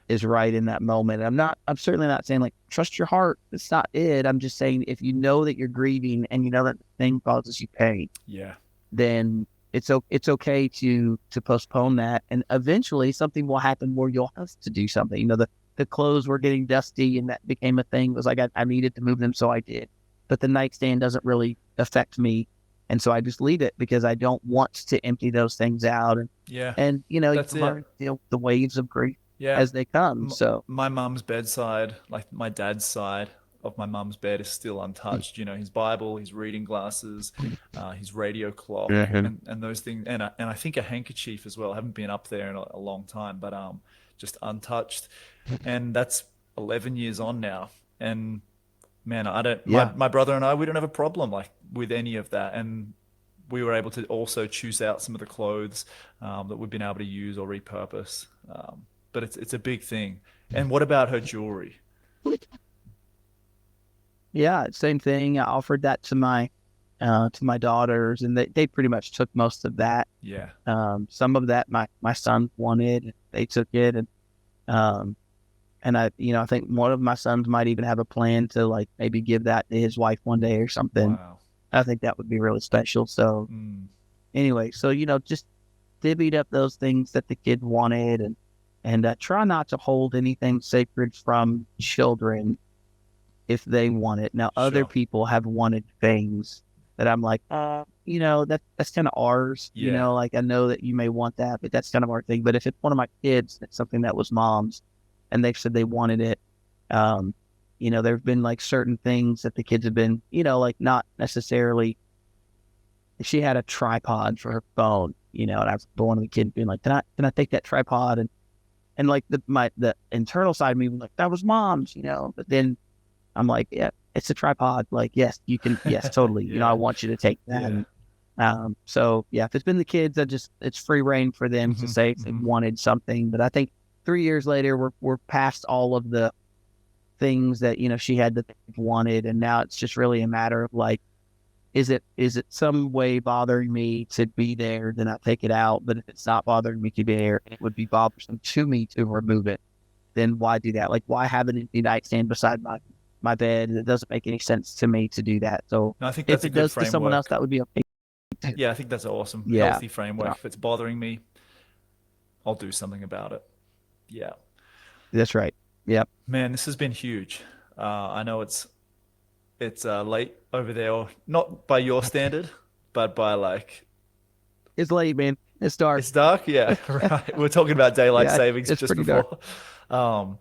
is right in that moment. I'm certainly not saying like trust your heart. It's not it. I'm just saying if you know that you're grieving and you know that the thing causes you pain, Yeah. then it's okay to postpone that, and eventually something will happen where you'll have to do something. The clothes were getting dusty, and that became a thing. It was like I needed to move them, so I did. But the nightstand doesn't really affect me, and so I just leave it because I don't want to empty those things out. And Yeah. and you That's it. learn to deal with the waves of grief Yeah. as they come. M- So my mum's bedside, like my dad's side of my mum's bed, is still untouched. His Bible, his reading glasses, his radio clock, Mhm. and those things, and I think a handkerchief as well. I haven't been up there in a long time, but just untouched, and that's 11 years on now. And man, I don't. My Yeah. my brother and I, we don't have a problem like with any of that, and we were able to also choose out some of the clothes that we've been able to use or repurpose. But it's a big thing. And what about her jewelry? Yeah, same thing. I offered that to my daughters, and they pretty much took most of that. Yeah, Some of that my son wanted, they took it, um, and I think one of my sons might even have a plan to like maybe give that to his wife one day or something. wow. I think that would be really special. So Mm, anyway, so just divvied up those things that the kid wanted, and try not to hold anything sacred from children if they want it. Now, other sure. people have wanted things that I'm like, that's kind of ours. Yeah. Like I know that you may want that, but that's kind of our thing. But if it's one of my kids, it's something that was mom's, and they've said they wanted it. Um, there have been like certain things that the kids have been, like not necessarily. She had a tripod for her phone, and I was one of the kids being like, can I take that tripod? And like the internal side of me was like, that was mom's, but then I'm like, yeah, it's a tripod. Like, yes, you can. Yes, totally. I Yeah. want you to take that. Yeah. And so yeah, if it's been the kids, it's free reign for them to Hmm. say if they Hmm. wanted something. But I think 3 years later, we're past all of the things that she had that they've wanted, and now it's just really a matter of like, is it some way bothering me to be there? Then I take it out. But if it's not bothering me to be there, and it would be bothersome to me to remove it, then why do that? Like, why have an empty nightstand beside my bed? It doesn't make any sense to me to do that. So No, I think if that's a it good does to someone else, framework. that would be okay too. Yeah, I think that's an awesome, Yeah. healthy framework. If it's bothering me, I'll do something about it. Yeah. That's right. Yep. Man, this has been huge. I know it's late over there, or not by your standard, but by like It's late, man. It's dark. it's dark. Yeah, right. We're talking about daylight Yeah, savings it's just pretty dark. before. Um,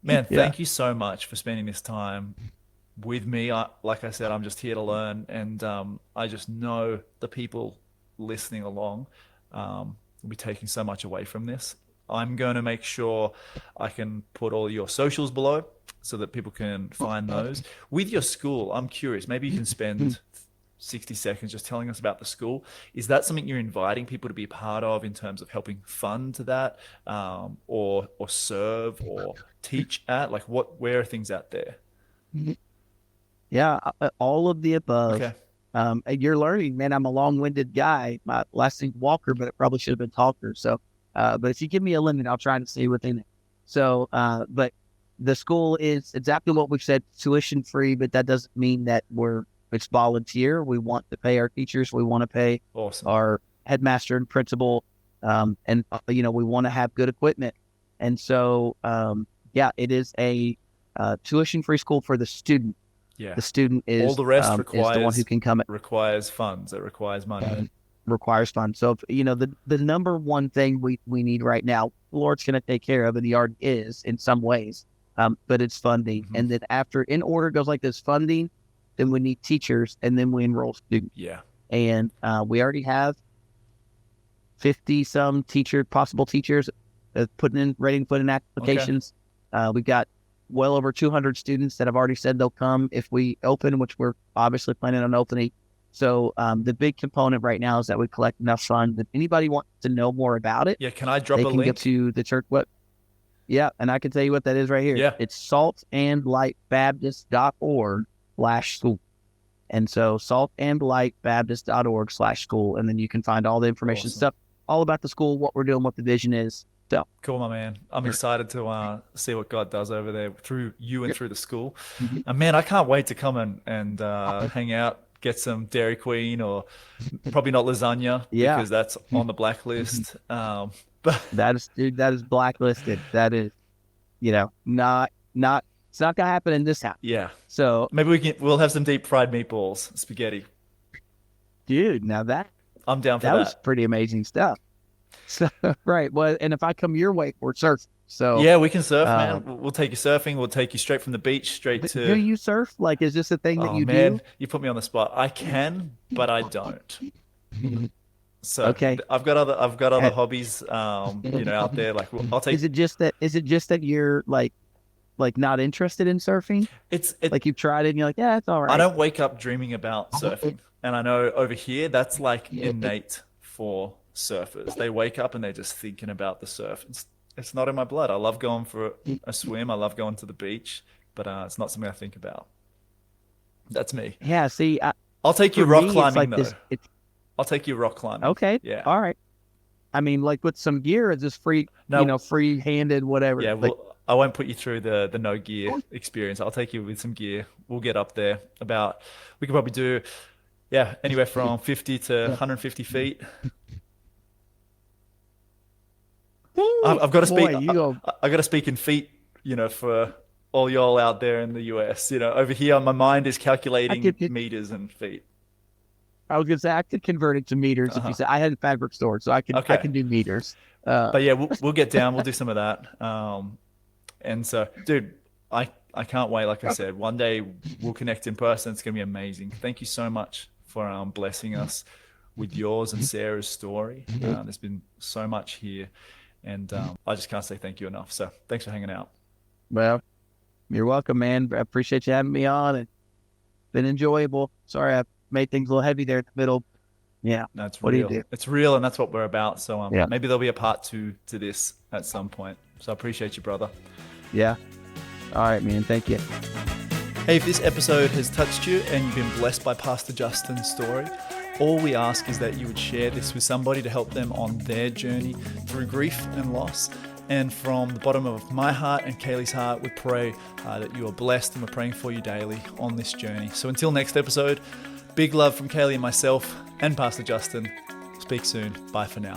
man, Yeah. thank you so much for spending this time with me. Like I said, I'm just here to learn, and I just know the people listening along will be taking so much away from this. I'm going to make sure I can put all your socials below so that people can find those. With your school, I'm curious. Maybe you can spend 60 seconds just telling us about the school. Is that something you're inviting people to be a part of in terms of helping fund that, or serve or teach at? Like, where are things out there? Yeah, all of the above. Okay. And you're learning, man. I'm a long-winded guy. My last name's Walker, but it probably should have been Talker. So, but if you give me a limit, I'll try to stay within it. So, but the school is exactly what we've said, tuition free, but that doesn't mean that it's volunteer. We want to pay our teachers. We want to pay Awesome. our headmaster and principal. We want to have good equipment. And so, yeah, it is a tuition free school for the student. Yeah. The student All the rest is the one who can come. requires funds. It requires money. Requires funds. So, the number one thing we need right now, the Lord's going to take care of, and He already is in some ways, but it's funding. Mhm. And then after, in order, goes like this: funding, then we need teachers, and then we enroll students. Yeah. And we already have 50 some possible teachers ready to put in applications. We've got well over 200 students that have already said they'll come if we open, which we're obviously planning on opening. So the big component right now is that we collect enough funds. If anybody wants to know more about it, Yeah. Can I drop they a can go link? to the church web. Yeah, and I can tell you what that is right here. Yeah. It's saltandlightbaptist.org/school. And so saltandlightbaptist.org/school. And then you can find all the information, Awesome. stuff all about the school, what we're doing, what the vision is. So Cool, my man. I'm excited to see what God does over there through you and through the school. Mhm. And man, I can't wait to come and hang out, get some Dairy Queen, or probably not lasagna Yeah. because that's on the blacklist. But that is blacklisted. That is, not it's not gonna happen in this house. yeah, So, maybe we'll have some deep fried meatballs, spaghetti. dude, now I'm down for that was that. pretty amazing stuff. So, right. Well, and if I come your way, we're surfing. So, Yeah, we can surf, man. um, We'll take you surfing. We'll take you straight from the beach straight do to. you surf? Like, is this a thing that Oh you man, do? you put me on the spot. I can, but I don't. So Okay. I've got other Ha- hobbies, out there. Like I'll take. Is it just that you're like not interested in surfing? It. Like you've tried it and you're like, yeah, it's all I right. don't wake up dreaming about surfing, and I know over here that's like innate for surfers. They wake up and they're just thinking about the surf. It's not in my blood. I love going for a swim. I love going to the beach, but it's not something I think about. That's me. Yeah. See, I'll take you for rock me, it's climbing like though. this. It's I'll take you rock climbing. okay. Yeah. All right. I mean, like with some gear, it's just free, No. free handed, whatever. Yeah. Like, Well, I won't put you through the no gear experience. I'll take you with some gear. We'll get up there. We could probably do, yeah, anywhere from 50 to 150 feet. I've got to speak. boy, you go. I got to speak in feet. For all y'all out there in the US. Over here, my mind is I calculating could, meters and feet. I was gonna say I could convert it to meters if you said I had a fabric store, so I can do meters. But yeah, we'll get down. We'll do some of that. And so, dude, I can't wait. Like I said, one day we'll connect in person. It's gonna be amazing. Thank you so much for blessing us with yours and Sarah's story. There's been so much here, and I just can't say thank you enough. So thanks for hanging out. Well, you're welcome, man. I appreciate you having me on. It's been enjoyable. Sorry I made things a little heavy there in the middle. Yeah. That's what real. do you do? It's real, and that's what we're about. So Yeah. maybe there'll be a part 2 to this at some point. So I appreciate you, brother. Yeah. All right, man. Thank you. Hey, if this episode has touched you and you've been blessed by Pastor Justin's story, all we ask is that you would share this with somebody to help them on their journey through grief and loss. And from the bottom of my heart and Kaylee's heart, we pray that you are blessed, and we're praying for you daily on this journey. So until next episode, big love from Kaylee and myself and Pastor Justin. Speak soon. Bye for now.